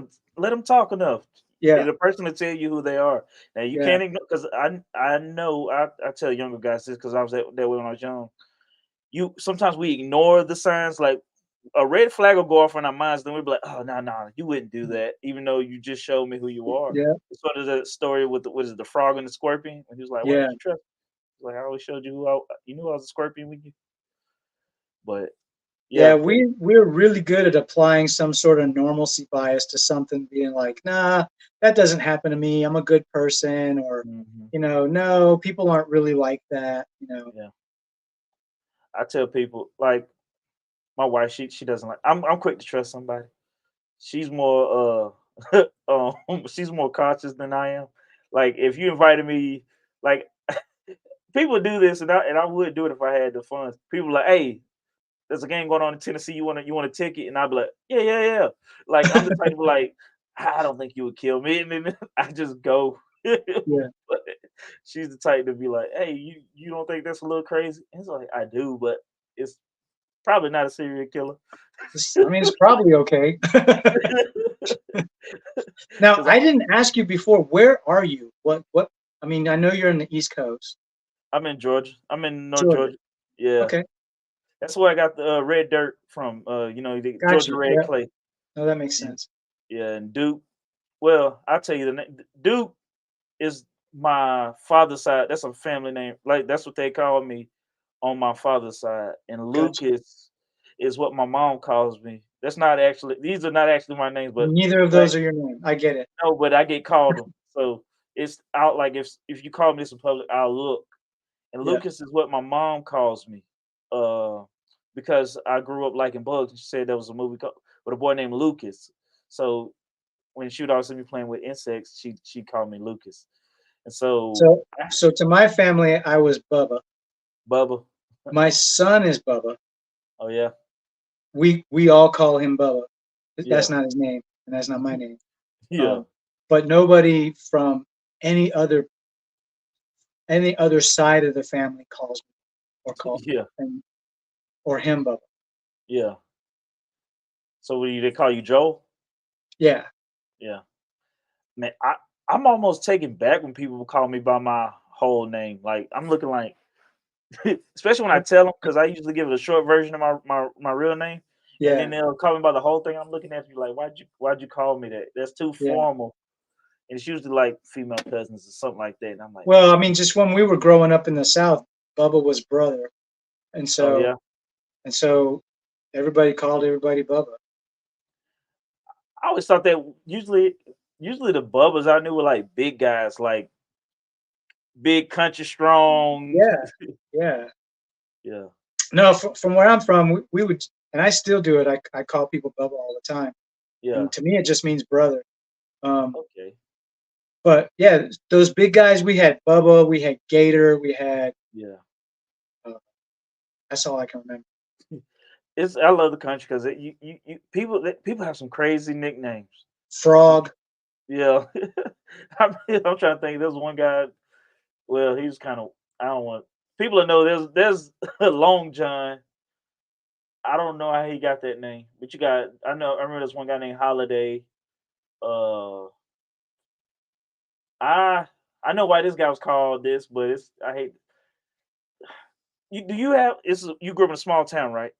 Speaker 1: them talk enough.
Speaker 2: Yeah,
Speaker 1: The person will tell you who they are. Now you
Speaker 2: yeah,
Speaker 1: can't ignore because I know I tell younger guys this because I was that way when I was young. You sometimes we ignore the signs like a red flag will go off in our minds, then we'll be like, oh no, no, you wouldn't do that, even though you just showed me who you are.
Speaker 2: yeah,
Speaker 1: It's sort of the story with what is it, the frog and the scorpion? When he was like, why
Speaker 2: yeah.
Speaker 1: did you trust? He's like, I always showed you you knew I was a scorpion with you. But
Speaker 2: Yeah,
Speaker 1: yeah,
Speaker 2: we're really good at applying some sort of normalcy bias to something, being like, nah, that doesn't happen to me. I'm a good person, or
Speaker 1: mhm,
Speaker 2: no, people aren't really like that.
Speaker 1: yeah. I tell people like my wife, she doesn't like I'm quick to trust somebody. She's more she's more cautious than I am. Like if you invited me, like people do this and I would do it if I had the funds. People like, hey, there's a game going on in Tennessee. You want a ticket? And I'd be like, yeah, yeah, yeah. Like I'm the type of like, I don't think you would kill me, and then I just go.
Speaker 2: Yeah,
Speaker 1: But she's the type to be like, hey, you don't think that's a little crazy? And it's like I do, but it's probably not a serial killer.
Speaker 2: I mean, it's probably okay. Now,
Speaker 1: Because
Speaker 2: I didn't ask you before. Where are you? What? I mean, I know you're in the East Coast,
Speaker 1: I'm in Georgia. I'm in North
Speaker 2: Georgia.
Speaker 1: Georgia. Yeah,
Speaker 2: Okay,
Speaker 1: that's where I got the red dirt from. The Georgia
Speaker 2: gotcha.
Speaker 1: red
Speaker 2: Yeah,
Speaker 1: clay.
Speaker 2: no, that makes
Speaker 1: And
Speaker 2: sense.
Speaker 1: yeah, and Duke. Well, I'll tell you the name. Duke is my father's side. That's a family name. Like that's what they call me on my father's side. And
Speaker 2: Gotcha.
Speaker 1: Lucas is what my mom calls me. That's not actually. These are not actually my names, but
Speaker 2: Neither of
Speaker 1: like
Speaker 2: those are your name. I get it.
Speaker 1: no, but I get called them. So it's out. Like if you call me this in public, I'll look. And
Speaker 2: Yeah.
Speaker 1: Lucas is what my mom calls me, uh, because I grew up liking bugs. And she said there was a movie called, with a boy named Lucas. So when she would always see me playing with insects, she called me Lucas. And so,
Speaker 2: So, so to my family, I was Bubba.
Speaker 1: Bubba,
Speaker 2: My son is Bubba.
Speaker 1: oh yeah,
Speaker 2: We all call him Bubba.
Speaker 1: yeah,
Speaker 2: That's not his name, and that's not my name.
Speaker 1: yeah,
Speaker 2: Um, but nobody from any other any other side of the family calls me or call
Speaker 1: yeah,
Speaker 2: him or him Bubba.
Speaker 1: yeah. So what do they call you, Joel?
Speaker 2: Yeah,
Speaker 1: Yeah, man, I'm almost taken back when people call me by my whole name. Like I'm looking like, especially when I tell them, because I usually give it a short version of my real name, and then
Speaker 2: yeah,
Speaker 1: they'll call me by the whole thing. I'm looking at you like, why'd you call me that? That's too
Speaker 2: yeah.
Speaker 1: formal. And it's usually like female cousins or something like that. And I'm like,
Speaker 2: Well, I mean, just when we were growing up in the South, Bubba was brother, and
Speaker 1: oh
Speaker 2: so
Speaker 1: yeah,
Speaker 2: and so everybody called everybody Bubba.
Speaker 1: I always thought that usually the bubbas I knew were like big guys, like big country strong.
Speaker 2: Yeah, yeah.
Speaker 1: Yeah,
Speaker 2: No, from where I'm from, we would, and I still do it. I call people Bubba all the time,
Speaker 1: yeah,
Speaker 2: and to me, it just means brother. Um,
Speaker 1: okay,
Speaker 2: but yeah, those big guys. We had Bubba, we had Gator, we had.
Speaker 1: yeah.
Speaker 2: Uh, that's all I can remember.
Speaker 1: It's I love the country because people have some crazy nicknames.
Speaker 2: Frog.
Speaker 1: Yeah, I'm trying to think. There's one guy. Well, he's kind of. I don't want people to know. There's Long John. I don't know how he got that name, but you got. I remember this one guy named Holiday. Uh, I I know why this guy was called this, but it's I hate. You, do you have? It's you grew up in a small town, right?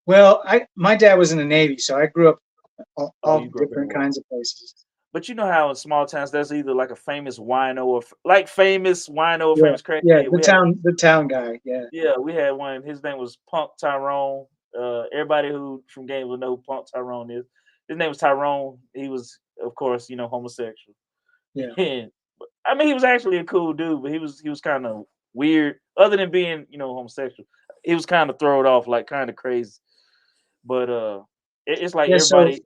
Speaker 2: Well, I my dad was in the Navy, so I grew up
Speaker 1: Oh,
Speaker 2: all
Speaker 1: you grew up
Speaker 2: different
Speaker 1: everywhere.
Speaker 2: kinds of places.
Speaker 1: But you know how in small towns there's either like a famous wino or like famous wino or
Speaker 2: Yeah,
Speaker 1: famous
Speaker 2: yeah,
Speaker 1: crackhead. We had
Speaker 2: the town guy. Yeah,
Speaker 1: yeah, we had one. His name was Punk Tyrone. Everybody who from games will know who Punk Tyrone is. His name was Tyrone. He was, of course, homosexual.
Speaker 2: yeah.
Speaker 1: And I mean, he was actually a cool dude, but he was kind of weird. Other than being, homosexual, he was kind of thrown off, like kind of crazy. But it's like
Speaker 2: Yeah, so
Speaker 1: everybody.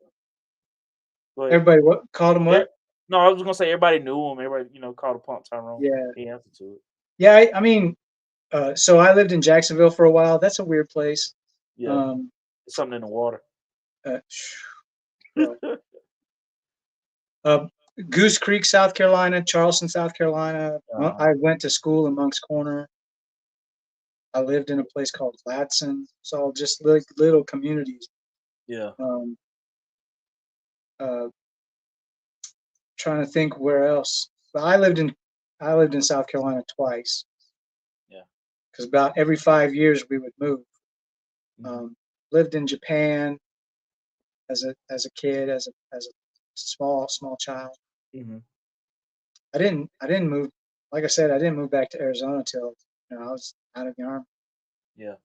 Speaker 1: Go ahead.
Speaker 2: everybody what called him
Speaker 1: Er-
Speaker 2: what?
Speaker 1: No, I was gonna say everybody knew him. Everybody, called him Punk Tyrone.
Speaker 2: Yeah,
Speaker 1: He answered to it.
Speaker 2: yeah. I mean, so I lived in Jacksonville for a while. That's a weird place.
Speaker 1: Yeah,
Speaker 2: Um,
Speaker 1: it's something in the water.
Speaker 2: uh, well, uh, Goose Creek, South Carolina, Charleston, South Carolina.
Speaker 1: uh,
Speaker 2: I went to school in Moncks Corner. I lived in a place called Ladson. It's all just little communities.
Speaker 1: yeah,
Speaker 2: Um, uh, trying to think where else. But I lived in South Carolina twice
Speaker 1: yeah.
Speaker 2: because about every 5 years we would move.
Speaker 1: Hmm.
Speaker 2: Um, lived in Japan as a kid, as a small child.
Speaker 1: Hmm.
Speaker 2: I didn't move. Like I said, I didn't move back to Arizona till I was out of the army.
Speaker 1: Yeah.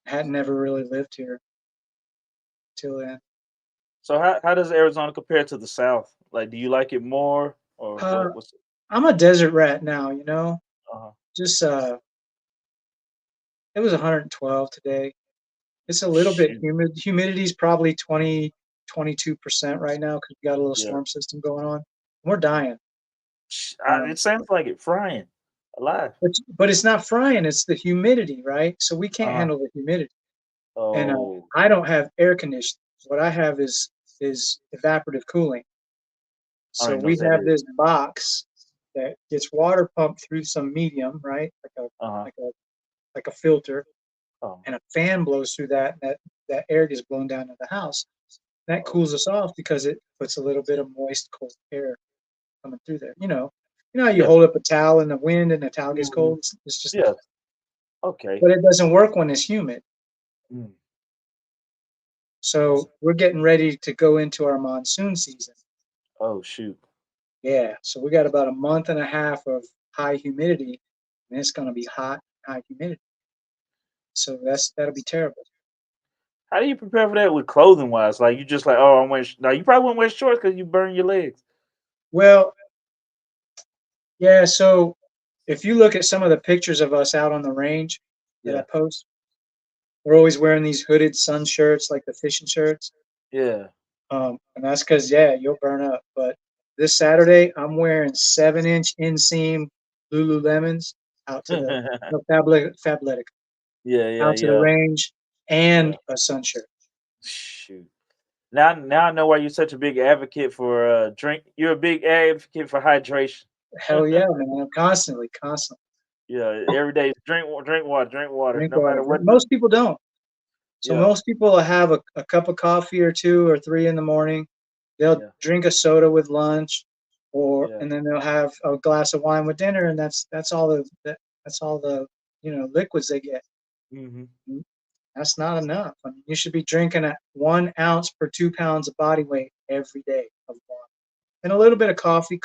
Speaker 2: Had never really lived here till then.
Speaker 1: So how does Arizona compare to the South? Like, do you like it more or
Speaker 2: Uh,
Speaker 1: what's it?
Speaker 2: I'm a desert rat now.
Speaker 1: Uh-huh.
Speaker 2: Just it was 112 today. It's a little bit
Speaker 1: Shoot.
Speaker 2: humid. Humidity's probably 22% right now because we got a little
Speaker 1: Yeah.
Speaker 2: storm system going on. We're dying.
Speaker 1: It
Speaker 2: Um,
Speaker 1: sounds like it frying alive.
Speaker 2: but it's not frying. It's the humidity, right? So we can't
Speaker 1: Uh-huh.
Speaker 2: handle the humidity. And
Speaker 1: Oh,
Speaker 2: I don't have air conditioning. What I have is evaporative cooling.
Speaker 1: I don't
Speaker 2: So
Speaker 1: even know what
Speaker 2: we
Speaker 1: that
Speaker 2: have
Speaker 1: is.
Speaker 2: this box that gets water pumped through some medium, right?
Speaker 1: Uh-huh.
Speaker 2: Like a like a filter,
Speaker 1: Oh
Speaker 2: and
Speaker 1: man.
Speaker 2: a fan blows through that, and that air gets blown down to the house. That
Speaker 1: Oh
Speaker 2: cools us off because it puts a little bit of moist, cold air coming through there. How you
Speaker 1: yeah.
Speaker 2: hold up a towel in the wind and the towel gets
Speaker 1: Mhm.
Speaker 2: cold. It's just,
Speaker 1: Yeah. Okay.
Speaker 2: but it doesn't work when it's humid.
Speaker 1: Mm.
Speaker 2: So we're getting ready to go into our monsoon season.
Speaker 1: Oh shoot.
Speaker 2: Yeah, so we got about a month and a half of high humidity, and it's going to be hot, high humidity. So that'll be terrible.
Speaker 1: How do you prepare for that with clothing wise? Like you just like, oh, I'm wearing. Now you probably wouldn't wear shorts because you burn your legs.
Speaker 2: Well, yeah. So if you look at some of the pictures of us out on the range that I
Speaker 1: Yeah.
Speaker 2: post, we're always wearing these hooded sun shirts, like the fishing shirts.
Speaker 1: Yeah.
Speaker 2: And that's because, yeah, you'll burn up. But this Saturday, I'm wearing 7-inch inseam Lululemons out to the no, Fabletic
Speaker 1: Yeah. Yeah.
Speaker 2: out to the
Speaker 1: Yeah.
Speaker 2: range
Speaker 1: Yeah.
Speaker 2: and a sun shirt.
Speaker 1: Shoot. Now I know why you're such a big advocate for drink. You're a big advocate for hydration.
Speaker 2: Hell yeah, man! I'm constantly
Speaker 1: Yeah, every day drink water,
Speaker 2: drink
Speaker 1: no
Speaker 2: water.
Speaker 1: matter what the
Speaker 2: Most people don't. So
Speaker 1: yeah,
Speaker 2: most people will have a cup of coffee or two or three in the morning. They'll
Speaker 1: yeah,
Speaker 2: drink a soda with lunch,
Speaker 1: yeah.
Speaker 2: and then they'll have a glass of wine with dinner, and that's all the liquids they get.
Speaker 1: Hmm.
Speaker 2: Mm, That's not enough. I mean, you should be drinking at 1 ounce per 2 pounds of body weight every day of water, and a little bit of coffee.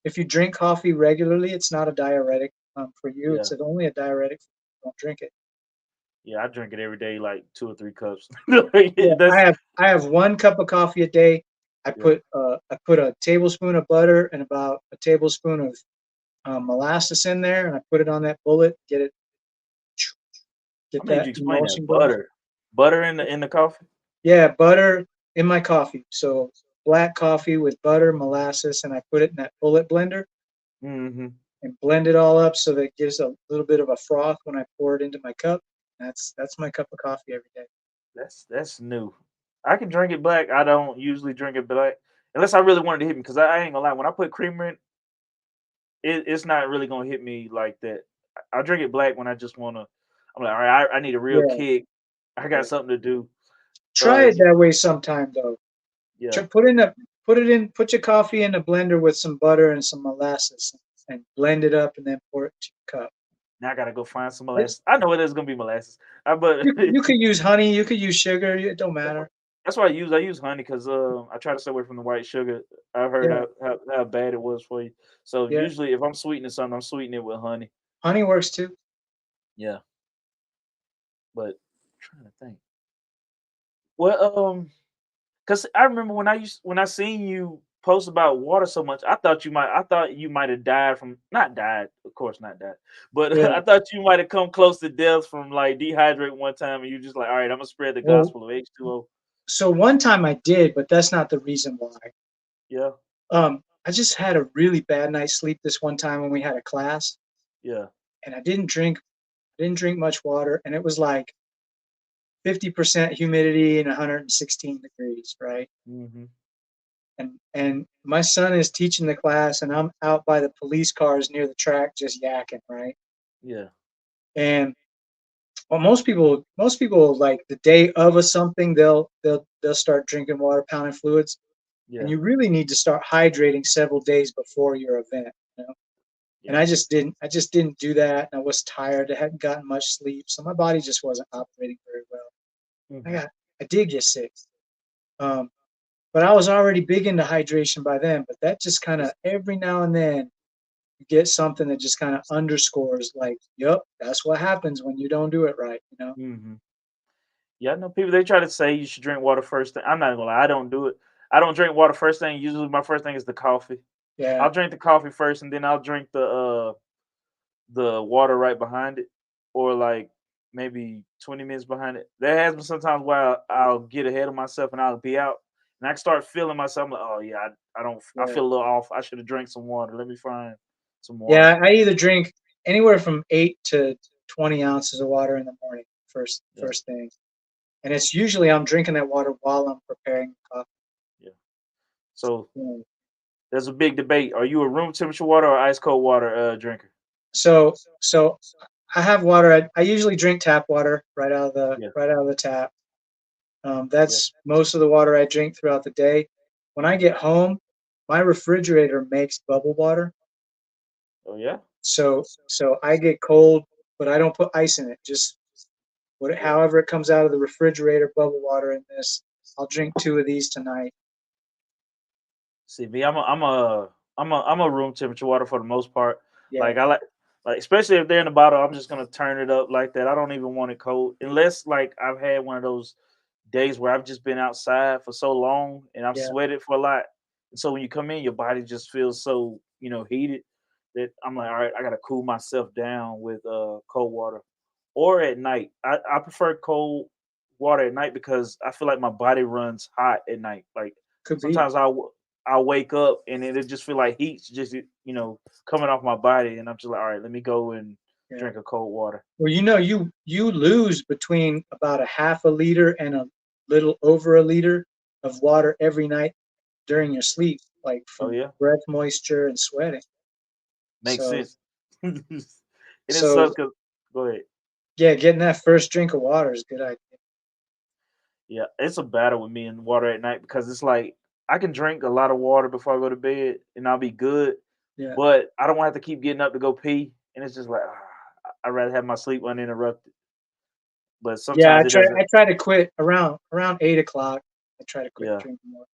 Speaker 2: If you drink coffee regularly, it's not a diuretic. For you,
Speaker 1: Yeah,
Speaker 2: it's only a diuretic. If you don't drink it.
Speaker 1: yeah. I drink it every day, like 2 or 3 cups.
Speaker 2: Yeah,
Speaker 1: That's
Speaker 2: I have 1 cup of coffee a day.
Speaker 1: yeah.
Speaker 2: I put a tablespoon of butter and about a tablespoon of molasses in there, and I put it on that bullet.
Speaker 1: I'm
Speaker 2: Get
Speaker 1: gonna need you
Speaker 2: that
Speaker 1: to explain that
Speaker 2: emulsion going.
Speaker 1: butter in the coffee.
Speaker 2: Yeah, butter in my coffee. So black coffee with butter, molasses, and I put it in that bullet blender
Speaker 1: Hmm.
Speaker 2: and blend it all up so that it gives a little bit of a froth when I pour it into my cup. That's my cup of coffee every day.
Speaker 1: That's new. I can drink it black. I don't usually drink it black unless I really wanted to hit me. Because I ain't gonna lie, when I put creamer in, it's not really gonna hit me like that. I drink it black when I just wanna. I'm like, all right, I need a real
Speaker 2: Yeah,
Speaker 1: kick. I got something to do.
Speaker 2: Try it
Speaker 1: You,
Speaker 2: that way sometime though.
Speaker 1: yeah.
Speaker 2: Put your coffee in a blender with some butter and some molasses and blend it up and then pour it to your cup.
Speaker 1: Now I gotta go find some
Speaker 2: It's,
Speaker 1: molasses. I know it is gonna be molasses. But
Speaker 2: you could use honey, you could use sugar, it don't
Speaker 1: that's what
Speaker 2: matter.
Speaker 1: that's what I use. I use honey because I try to stay away from the white sugar. I heard
Speaker 2: Yeah,
Speaker 1: how bad it was for you. So
Speaker 2: yeah.
Speaker 1: usually, if I'm sweetening something, I'm sweetening it with honey.
Speaker 2: Honey works too.
Speaker 1: Yeah, but I'm trying to think. Well, cause I remember when I seen you post about water so much, I thought you might have died from not died, of course not died, but
Speaker 2: Yeah.
Speaker 1: I thought you might have come close to death from like dehydrating one time, and you just like, all right, I'm gonna spread the
Speaker 2: Well,
Speaker 1: gospel of H2O.
Speaker 2: so one time I did, but that's not the reason why.
Speaker 1: Yeah,
Speaker 2: I just had a really bad night's sleep this one time when we had a class,
Speaker 1: yeah,
Speaker 2: and I didn't drink much water, and it was like 50% humidity and 116 degrees, right?
Speaker 1: hmm
Speaker 2: And my son is teaching the class, and I'm out by the police cars near the track just yakking, right?
Speaker 1: yeah,
Speaker 2: And well, most people like the day of a something, they'll start drinking water, pounding fluids, and
Speaker 1: yeah,
Speaker 2: you really need to start hydrating several days before your event, you know. And
Speaker 1: yeah.
Speaker 2: I just didn't do that, and I was tired. I hadn't gotten much sleep, so my body just wasn't operating very well. I
Speaker 1: hmm
Speaker 2: got I did get sick. Um, but I was already big into hydration by then. But that just kind of
Speaker 1: It's,
Speaker 2: every now and then you get something that just kind of underscores, like, yep, that's what happens when you don't do it right. You know?
Speaker 1: hmm Yeah, I know people they try to say you should drink water first thing. I'm not gonna lie, I don't do it. I don't drink water first thing. Usually, my first thing is the coffee.
Speaker 2: Yeah,
Speaker 1: I'll drink the coffee first, and then I'll drink the water right behind it, or like maybe 20 minutes behind it. There has been sometimes where I'll get ahead of myself and I'll be out, and I can start feeling myself. I'm like, oh yeah, I don't. I
Speaker 2: yeah,
Speaker 1: feel a little off. I should have drank some water. Let me find some water.
Speaker 2: yeah. I either drink anywhere from 8 to 20 ounces of water in the morning, first
Speaker 1: Yeah,
Speaker 2: first thing, and it's usually I'm drinking that water while I'm preparing coffee.
Speaker 1: yeah. So
Speaker 2: Yeah.
Speaker 1: there's a big debate. Are you a room temperature water or ice cold water drinker?
Speaker 2: So I have water. I usually drink tap water
Speaker 1: Yeah,
Speaker 2: right out of the tap.
Speaker 1: yeah.
Speaker 2: That's most of the water I drink throughout the day. When I
Speaker 1: hmm
Speaker 2: get home, my refrigerator makes bubble water,
Speaker 1: Oh yeah,
Speaker 2: so I get cold, but I don't put ice in it. Just
Speaker 1: yeah.
Speaker 2: however it comes out of the refrigerator, bubble water in this. I'll drink two of these tonight.
Speaker 1: See me, I'm a room temperature water for the most part.
Speaker 2: Yeah,
Speaker 1: Like I like especially if they're in the bottle, I'm just gonna turn it up like that. I don't even want it cold unless like I've had one of those days where I've just been outside for so long and I've
Speaker 2: yeah,
Speaker 1: sweated for a lot. And so when you come in, your body just feels so heated that I'm like, all right, I gotta cool myself down with cold water. Or at night, I prefer cold water at night because I feel like my body runs hot at night. Like
Speaker 2: could be.
Speaker 1: sometimes I'll wake up and it'll just feel like heat's just coming off my body, and I'm just like, all right, let me go and
Speaker 2: Yeah.
Speaker 1: drink a cold water.
Speaker 2: Well, you lose between about a half a liter and a little over a liter of water every night during your sleep, like
Speaker 1: Oh
Speaker 2: from
Speaker 1: yeah,
Speaker 2: breath moisture and sweating.
Speaker 1: makes
Speaker 2: So
Speaker 1: sense. And it
Speaker 2: so
Speaker 1: sucks because go ahead.
Speaker 2: yeah, getting that first drink of water is a good idea.
Speaker 1: Yeah, it's a battle with me and water at night because it's like I can drink a lot of water before I go to bed and I'll be good,
Speaker 2: Yeah.
Speaker 1: but I don't want to have to keep getting up to go pee, and it's just like I'd rather have my sleep uninterrupted. But
Speaker 2: Yeah,
Speaker 1: sometimes it doesn't.
Speaker 2: I try to quit around 8 o'clock. I try to quit
Speaker 1: Yeah,
Speaker 2: drinking more.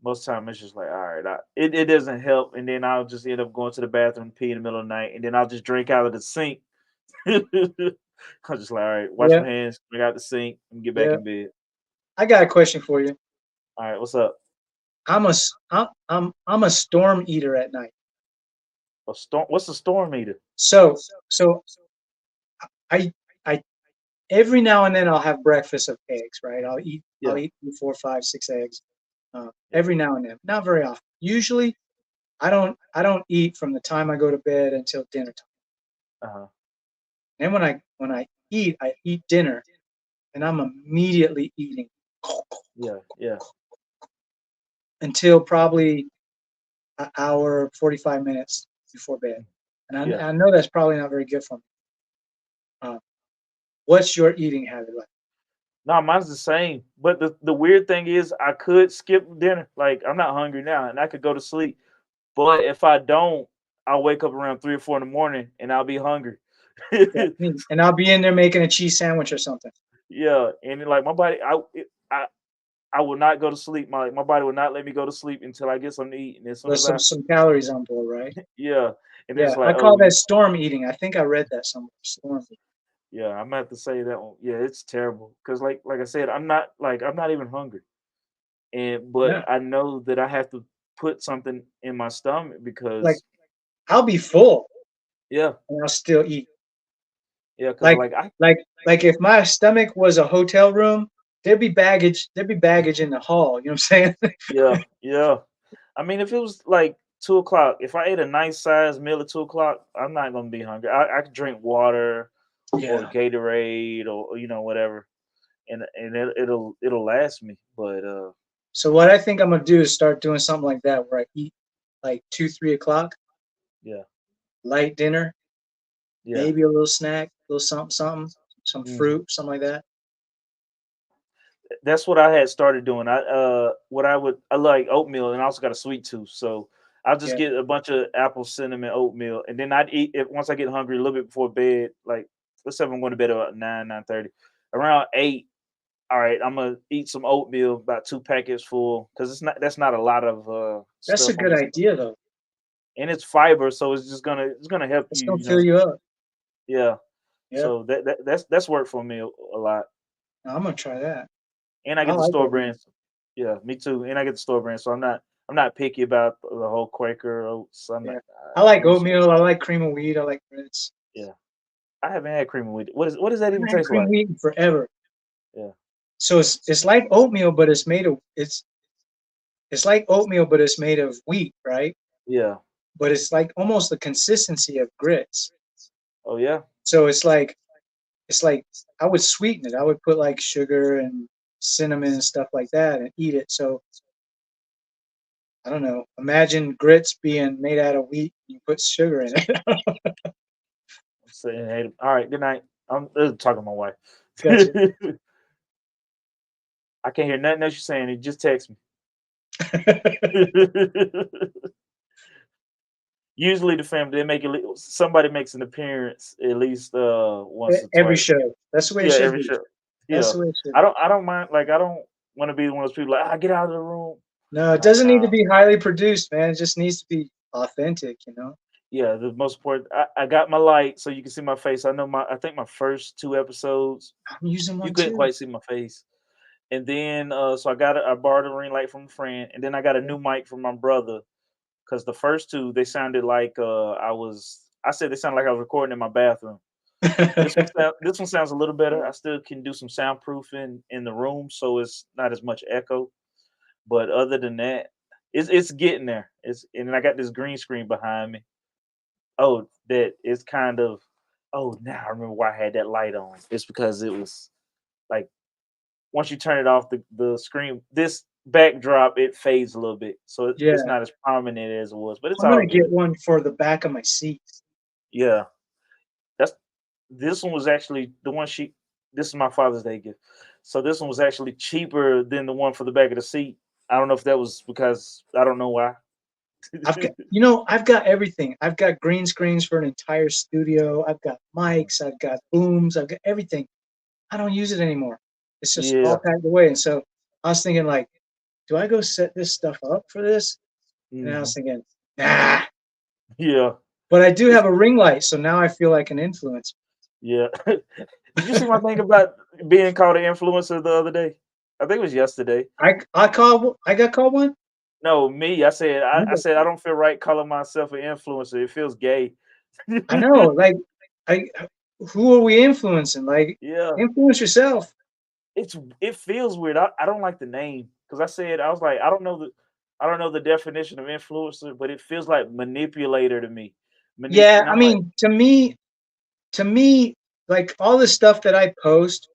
Speaker 1: most time it's just like, all right, it doesn't help, and then I'll just end up going to the bathroom and pee in the middle of the night, and then I'll just drink out of the sink. I'm just like, all right, wash
Speaker 2: Yeah,
Speaker 1: my hands, drink out the sink, and get back
Speaker 2: yeah.
Speaker 1: in bed.
Speaker 2: I got a question for you.
Speaker 1: All right, what's up?
Speaker 2: I'm a storm eater at night.
Speaker 1: A storm? What's a storm eater?
Speaker 2: So I I every now and then I'll have breakfast of eggs, right? I'll
Speaker 1: Yeah,
Speaker 2: eat 4, 5, 6 eggs.
Speaker 1: yeah,
Speaker 2: Every now and then, not very often. Usually, I don't eat from the time I go to bed until dinner time.
Speaker 1: uh huh,
Speaker 2: And when I eat dinner, and I'm immediately eating
Speaker 1: yeah, yeah.
Speaker 2: until probably an hour, 45 minutes before bed. And
Speaker 1: Yeah.
Speaker 2: I know that's probably not very good for me. Um, what's your eating habit like?
Speaker 1: No, mine's the same. But the weird thing is, I could skip dinner. Like I'm not hungry now, and I could go to sleep. But if I don't, I'll wake up around 3 or 4 in the morning, and I'll be hungry.
Speaker 2: Yeah, and I'll be in there making a cheese sandwich or something
Speaker 1: Yeah, and then, like my body, I I will not go to sleep. My body will not let me go to sleep until I get something to eat. And as soon
Speaker 2: with
Speaker 1: as I,
Speaker 2: some calories on board, right?
Speaker 1: yeah, and
Speaker 2: Yeah,
Speaker 1: it's like,
Speaker 2: I
Speaker 1: oh,
Speaker 2: call that storm eating. I think I read that somewhere. Storm.
Speaker 1: yeah, I'm gonna have to say that one. Yeah, it's terrible because, like I said, I'm not even hungry, and but
Speaker 2: Yeah,
Speaker 1: I know that I have to put something in my stomach
Speaker 2: like
Speaker 1: because,
Speaker 2: I'll be full
Speaker 1: yeah,
Speaker 2: and I'll still eat.
Speaker 1: yeah, because
Speaker 2: Like
Speaker 1: like I,
Speaker 2: like if my stomach was a hotel room, there'd be baggage. There'd be baggage in the hall. You know what I'm saying?
Speaker 1: yeah, yeah. I mean, if it was like 2 o'clock, if I ate a nice sized meal at 2 o'clock, I'm not gonna be hungry. I could drink water or
Speaker 2: Yeah.
Speaker 1: Gatorade or whatever, and it'll last me. But
Speaker 2: So what I think I'm gonna do is start doing something like that, where I eat like 2, 3 o'clock,
Speaker 1: yeah,
Speaker 2: light dinner,
Speaker 1: yeah.
Speaker 2: maybe a little snack, a little something, something, some
Speaker 1: Mhm.
Speaker 2: fruit, something like that.
Speaker 1: That's what I had started doing. I like oatmeal, and I also got a sweet tooth, so I'll just
Speaker 2: Yeah.
Speaker 1: get a bunch of apple cinnamon oatmeal, and then I'd eat it once I get hungry a little bit before bed. Like let's say I'm going to bed about 9:30, around 8. All right, I'm gonna eat some oatmeal, about 2 packets full, because that's not a lot of
Speaker 2: That's a
Speaker 1: stuff on
Speaker 2: good
Speaker 1: this,
Speaker 2: idea though.
Speaker 1: and it's fiber, so it's gonna help
Speaker 2: It's
Speaker 1: you.
Speaker 2: gonna fill you up.
Speaker 1: Yeah.
Speaker 2: Yeah.
Speaker 1: So that's worked for me a lot.
Speaker 2: I'm gonna try that.
Speaker 1: And I
Speaker 2: I
Speaker 1: get the
Speaker 2: like
Speaker 1: store
Speaker 2: oatmeal.
Speaker 1: brands. Yeah, me too. And I get the store brand, so I'm not picky about the whole Quaker oats. I'm not.
Speaker 2: Yeah. I like
Speaker 1: Use
Speaker 2: oatmeal. I like cream of wheat. I like grits.
Speaker 1: yeah. I haven't had cream with it. What does that
Speaker 2: I
Speaker 1: even
Speaker 2: haven't had
Speaker 1: taste
Speaker 2: cream of
Speaker 1: like?
Speaker 2: wheat in forever.
Speaker 1: Yeah,
Speaker 2: So it's like oatmeal, but it's like oatmeal, but it's made of wheat, right?
Speaker 1: yeah.
Speaker 2: But it's like almost the consistency of grits.
Speaker 1: Oh yeah,
Speaker 2: So it's like I would sweeten it. I would put like sugar and cinnamon and stuff like that and eat it. So I don't know. Imagine grits being made out of wheat. You put sugar in it.
Speaker 1: I'm saying, hey, all right. Good night. I'm talking to my wife.
Speaker 2: Gotcha.
Speaker 1: I can't hear nothing else you're saying. You just text me. Usually the family they make it. Somebody makes an appearance at least once or
Speaker 2: Every
Speaker 1: twice.
Speaker 2: show. That's the way it
Speaker 1: Yeah,
Speaker 2: should
Speaker 1: every
Speaker 2: be.
Speaker 1: show.
Speaker 2: That's
Speaker 1: Yeah,
Speaker 2: the way it should be.
Speaker 1: I don't mind. Like I don't want to be one of those people like get out of the room.
Speaker 2: No, it
Speaker 1: Like
Speaker 2: doesn't need to
Speaker 1: nah.
Speaker 2: be highly produced, man. It just needs to be authentic.
Speaker 1: Yeah, the most important. I got my light so you can see my face. I know my. I think my first 2 episodes
Speaker 2: I'm using
Speaker 1: you
Speaker 2: one
Speaker 1: couldn't
Speaker 2: too.
Speaker 1: quite see my face, and then so I borrowed a ring light from a friend, and then I got a new mic from my brother because the first two they sounded like I said they sounded like I was recording in my bathroom. This one sounds a little better. I still can do some soundproofing in the room, so it's not as much echo. But other than that, it's getting there. It's and then I got this green screen behind me. Oh, that is kind of. Oh, now I remember why I had that light on. It's because it was like once you turn it off, the screen, this backdrop, it fades a little bit, so it's
Speaker 2: Yeah.
Speaker 1: not as prominent as it was. But it's
Speaker 2: I'm
Speaker 1: all
Speaker 2: gonna get
Speaker 1: good.
Speaker 2: one for the back of my seat.
Speaker 1: Yeah, that's this one was actually the one she. This is my Father's Day gift. So this one was actually cheaper than the one for the back of the seat. I don't know if that was because I don't know why.
Speaker 2: I've got everything. I've got green screens for an entire studio. I've got mics. I've got booms. I've got everything. I don't use it anymore. It's just all
Speaker 1: Yeah.
Speaker 2: packed away. And so I was thinking, like, do I go set this stuff up for this? And I
Speaker 1: Hmm.
Speaker 2: was thinking, nah.
Speaker 1: Yeah.
Speaker 2: But I do
Speaker 1: It's
Speaker 2: have a ring light, so now I feel like an influencer.
Speaker 1: yeah. Did you see my thing about being called an influencer the other day? I think it was yesterday.
Speaker 2: I got called one.
Speaker 1: No, me. I said
Speaker 2: You
Speaker 1: I
Speaker 2: got
Speaker 1: said I
Speaker 2: called.
Speaker 1: don't feel right calling myself an influencer. It feels gay.
Speaker 2: I know. Like, I who are we influencing? Like,
Speaker 1: Yeah.
Speaker 2: influence yourself.
Speaker 1: It feels weird. I don't like the name because I said I was like I don't know the definition of influencer, but it feels like manipulator to me.
Speaker 2: Yeah,
Speaker 1: And
Speaker 2: I
Speaker 1: I'm like,
Speaker 2: mean, to me, like all the stuff that I post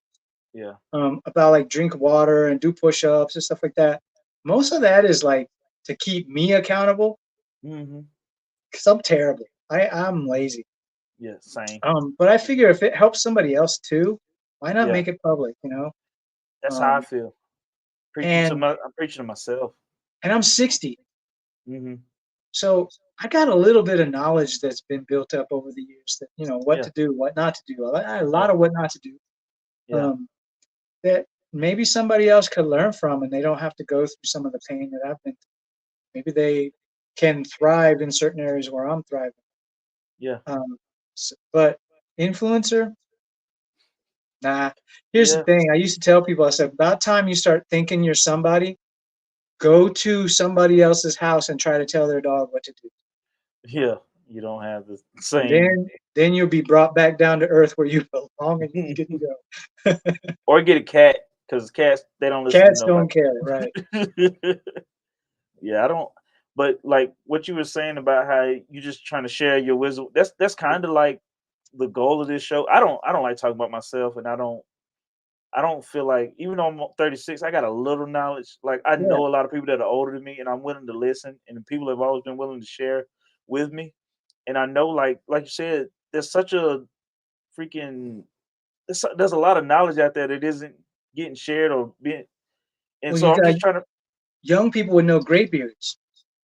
Speaker 1: yeah.
Speaker 2: about like drink water and do push-ups and stuff like that. Most of that is like to keep me accountable
Speaker 1: Hmm.
Speaker 2: because I'm terrible. I'm lazy.
Speaker 1: Yeah, same.
Speaker 2: But I figure if it helps somebody else too, why not
Speaker 1: Yeah.
Speaker 2: make it public?
Speaker 1: That's how I
Speaker 2: Um,
Speaker 1: feel.
Speaker 2: and
Speaker 1: I'm preaching to myself.
Speaker 2: I'm 60,
Speaker 1: Hmm.
Speaker 2: so I got a little bit of knowledge that's been built up over the years that what
Speaker 1: Yeah.
Speaker 2: to do, what not to do. A lot
Speaker 1: Oh,
Speaker 2: of what not to do.
Speaker 1: yeah.
Speaker 2: Um, that maybe somebody else could learn from, and they don't have to go through some of the pain that I've been through. Maybe they can thrive in certain areas where I'm thriving.
Speaker 1: Yeah.
Speaker 2: Um, but influencer, nah. Here's the
Speaker 1: Yeah.
Speaker 2: thing. I used to tell people, I said, about time you start thinking you're somebody, go to somebody else's house and try to tell their dog what to do.
Speaker 1: Yeah. You don't have the
Speaker 2: And
Speaker 1: same
Speaker 2: then you'll be brought back down to earth where you belong and you get to go.
Speaker 1: or get a cat because cats they don't listen to
Speaker 2: Cats
Speaker 1: nobody.
Speaker 2: don't care, right?
Speaker 1: Yeah, I don't. But like what you were saying about how you just trying to share your wisdom. That's kind of like the goal of this show. I don't like talking about myself, and I don't feel like even though I'm 36, I got a little knowledge. Like I
Speaker 2: Yeah.
Speaker 1: know a lot of people that are older than me, and I'm willing to listen. And the people have always been willing to share with me. And I know, like you said, there's such a freaking there's a lot of knowledge out there that isn't getting shared or being. And
Speaker 2: Well,
Speaker 1: so
Speaker 2: you
Speaker 1: I'm
Speaker 2: got
Speaker 1: just trying to,
Speaker 2: young people with no gray beards.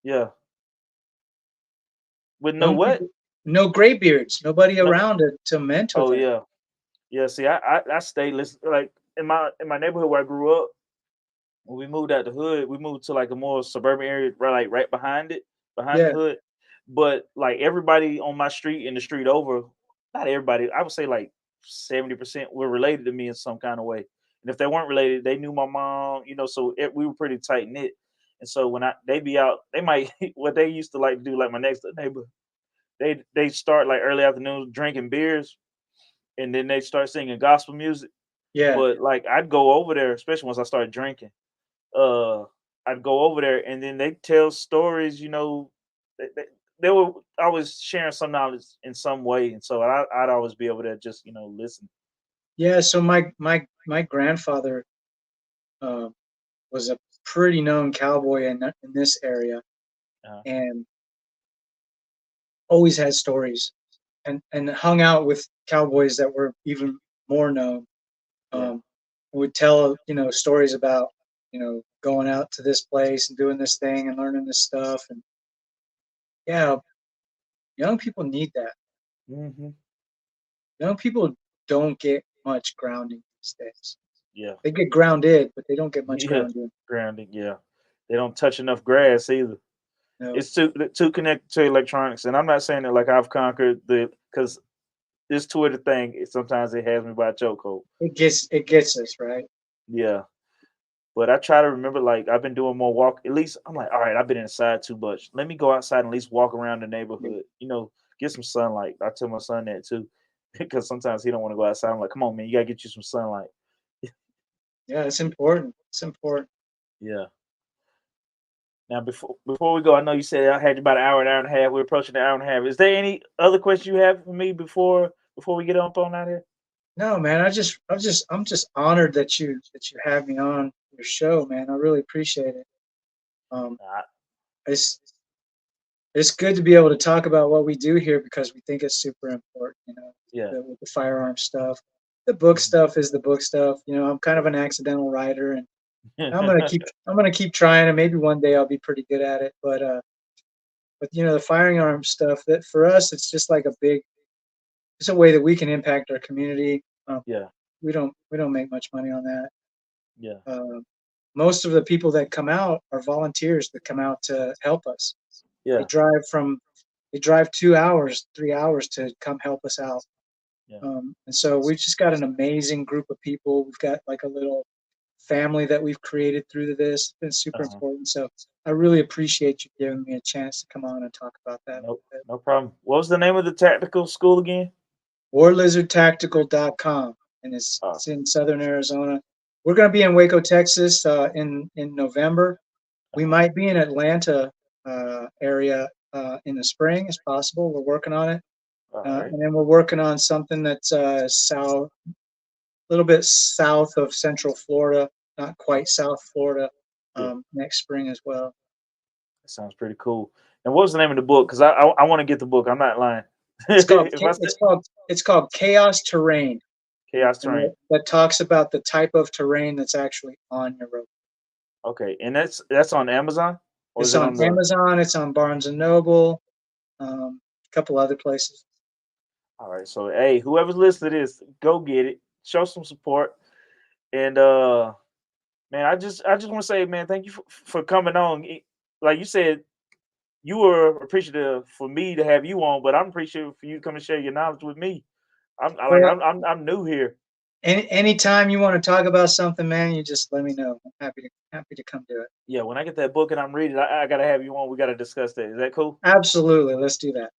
Speaker 1: yeah, with no
Speaker 2: Young
Speaker 1: what?
Speaker 2: people, no gray beards. Nobody
Speaker 1: No.
Speaker 2: around to mentor
Speaker 1: Oh
Speaker 2: them.
Speaker 1: yeah, yeah. See, I stay listen like in my neighborhood where I grew up. When we moved out the hood, we moved to like a more suburban area, right, like right behind it, behind the
Speaker 2: Yeah,
Speaker 1: hood. But like everybody on my street and the street over, not everybody, I would say like 70% were related to me in some kind of way. And if they weren't related, they knew my mom, so we were pretty tight knit. And so when they be out, they might what they used to like to do, like my next door neighbor, they start like early afternoon drinking beers and then they start singing gospel music.
Speaker 2: yeah.
Speaker 1: But like I'd go over there, especially once I started drinking uh I'd go over there and then they tell stories, they were always sharing some knowledge in some way. And so I'd always be able to just, listen.
Speaker 2: Yeah, so my grandfather uh, was a pretty known cowboy in this area,
Speaker 1: Uh,
Speaker 2: and always had stories, and hung out with cowboys that were even more known.
Speaker 1: yeah.
Speaker 2: Um, would tell stories about going out to this place and doing this thing and learning this stuff, and yeah, young people need that.
Speaker 1: Hmm.
Speaker 2: Young people don't get much grounding these days.
Speaker 1: Yeah.
Speaker 2: They get grounded, but they don't get much
Speaker 1: Yeah.
Speaker 2: grounding.
Speaker 1: Grounding. Yeah. They don't touch enough grass either.
Speaker 2: No,
Speaker 1: It's too connected to electronics. And I'm not saying that like I've conquered because this Twitter thing, sometimes it has me by a chokehold.
Speaker 2: it gets us right.
Speaker 1: Yeah. But I try to remember, like I've been doing more walk. At least I'm like, all right, I've been inside too much. Let me go outside and at least walk around the neighborhood. Get some sunlight. I tell my son that too, because sometimes he don't want to go outside. I'm like, come on, man, you gotta get you some sunlight.
Speaker 2: Yeah, it's important. It's important.
Speaker 1: Yeah. Now before we go, I know you said I had you about an hour and a half. We're approaching the hour and a half. Is there any other questions you have for me before we get up on out here?
Speaker 2: No, man, I'm just honored that you have me on your show, man. I really appreciate it. Um,
Speaker 1: Uh,
Speaker 2: it's it's good to be able to talk about what we do here because we think it's super important.
Speaker 1: yeah.
Speaker 2: With the firearm stuff, the book
Speaker 1: Mhm.
Speaker 2: stuff is the book stuff. I'm kind of an accidental writer, and I'm gonna keep trying, and maybe one day I'll be pretty good at it. But the firearm stuff, that for us, it's just like it's a way that we can impact our community.
Speaker 1: Yeah.
Speaker 2: We don't make much money on that.
Speaker 1: Yeah.
Speaker 2: Uh, Most of the people that come out are volunteers that come out to help us. They
Speaker 1: Yeah.
Speaker 2: drive from they drive 2 hours, 3 hours to come help us out.
Speaker 1: Yeah.
Speaker 2: And so we've just got an amazing group of people. We've got like a little family that we've created through this. It's been super
Speaker 1: Uh-huh.
Speaker 2: important. So I really appreciate you giving me a chance to come on and talk about that a
Speaker 1: Nope.
Speaker 2: little bit.
Speaker 1: No problem. What was the name of the tactical school again?
Speaker 2: WarLizardTactical.com, and it's,
Speaker 1: Uh,
Speaker 2: it's in Southern Arizona. We're going to be in Waco, Texas, in November. We
Speaker 1: uh-huh.
Speaker 2: might be in Atlanta area in the spring. It's possible. We're working on it,
Speaker 1: All right.
Speaker 2: and then we're working on something that's a little bit south of Central Florida, not
Speaker 1: Uh,
Speaker 2: quite South Florida,
Speaker 1: yeah.
Speaker 2: next spring as well.
Speaker 1: That sounds pretty cool. And what was the name of the book? Because I want to get the book. I'm not lying.
Speaker 2: It's called
Speaker 1: If I
Speaker 2: Cha-
Speaker 1: said
Speaker 2: it's called it's called Chaos Terrain. and,
Speaker 1: Chaos terrain.
Speaker 2: that talks about the type of terrain that's actually on your rope.
Speaker 1: Okay, and that's on Amazon, or is
Speaker 2: It's
Speaker 1: it
Speaker 2: on
Speaker 1: on the?
Speaker 2: Amazon. It's on Barnes and Noble. A couple other places.
Speaker 1: All right, so hey, whoever's listening to this, go get it. Show some support, and man, I just want to say, man, thank you for coming on. Like you said, you were appreciative for me to have you on, but I'm appreciative for you to come and share your knowledge with me.
Speaker 2: Well,
Speaker 1: I'm new here.
Speaker 2: anytime you want to talk about something, man, you just let me know. I'm happy to come do it.
Speaker 1: Yeah, when I get that book and I'm reading, I gotta have you on. We gotta discuss that. Is that cool?
Speaker 2: Absolutely, let's do that.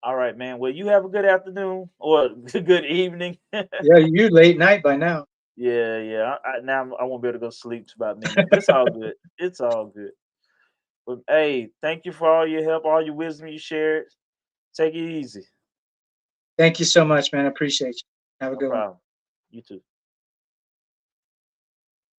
Speaker 1: All right, man. Well, you have a good afternoon or good evening.
Speaker 2: Yeah, you late night by now.
Speaker 1: Yeah, yeah. Now I won't be able to go sleep till about midnight, but it's all good. It's all good. But hey, thank you for all your help, all your wisdom you shared. Take it easy.
Speaker 2: Thank you so much, man. I appreciate you. Have a
Speaker 1: No
Speaker 2: good one.
Speaker 1: problem. You too.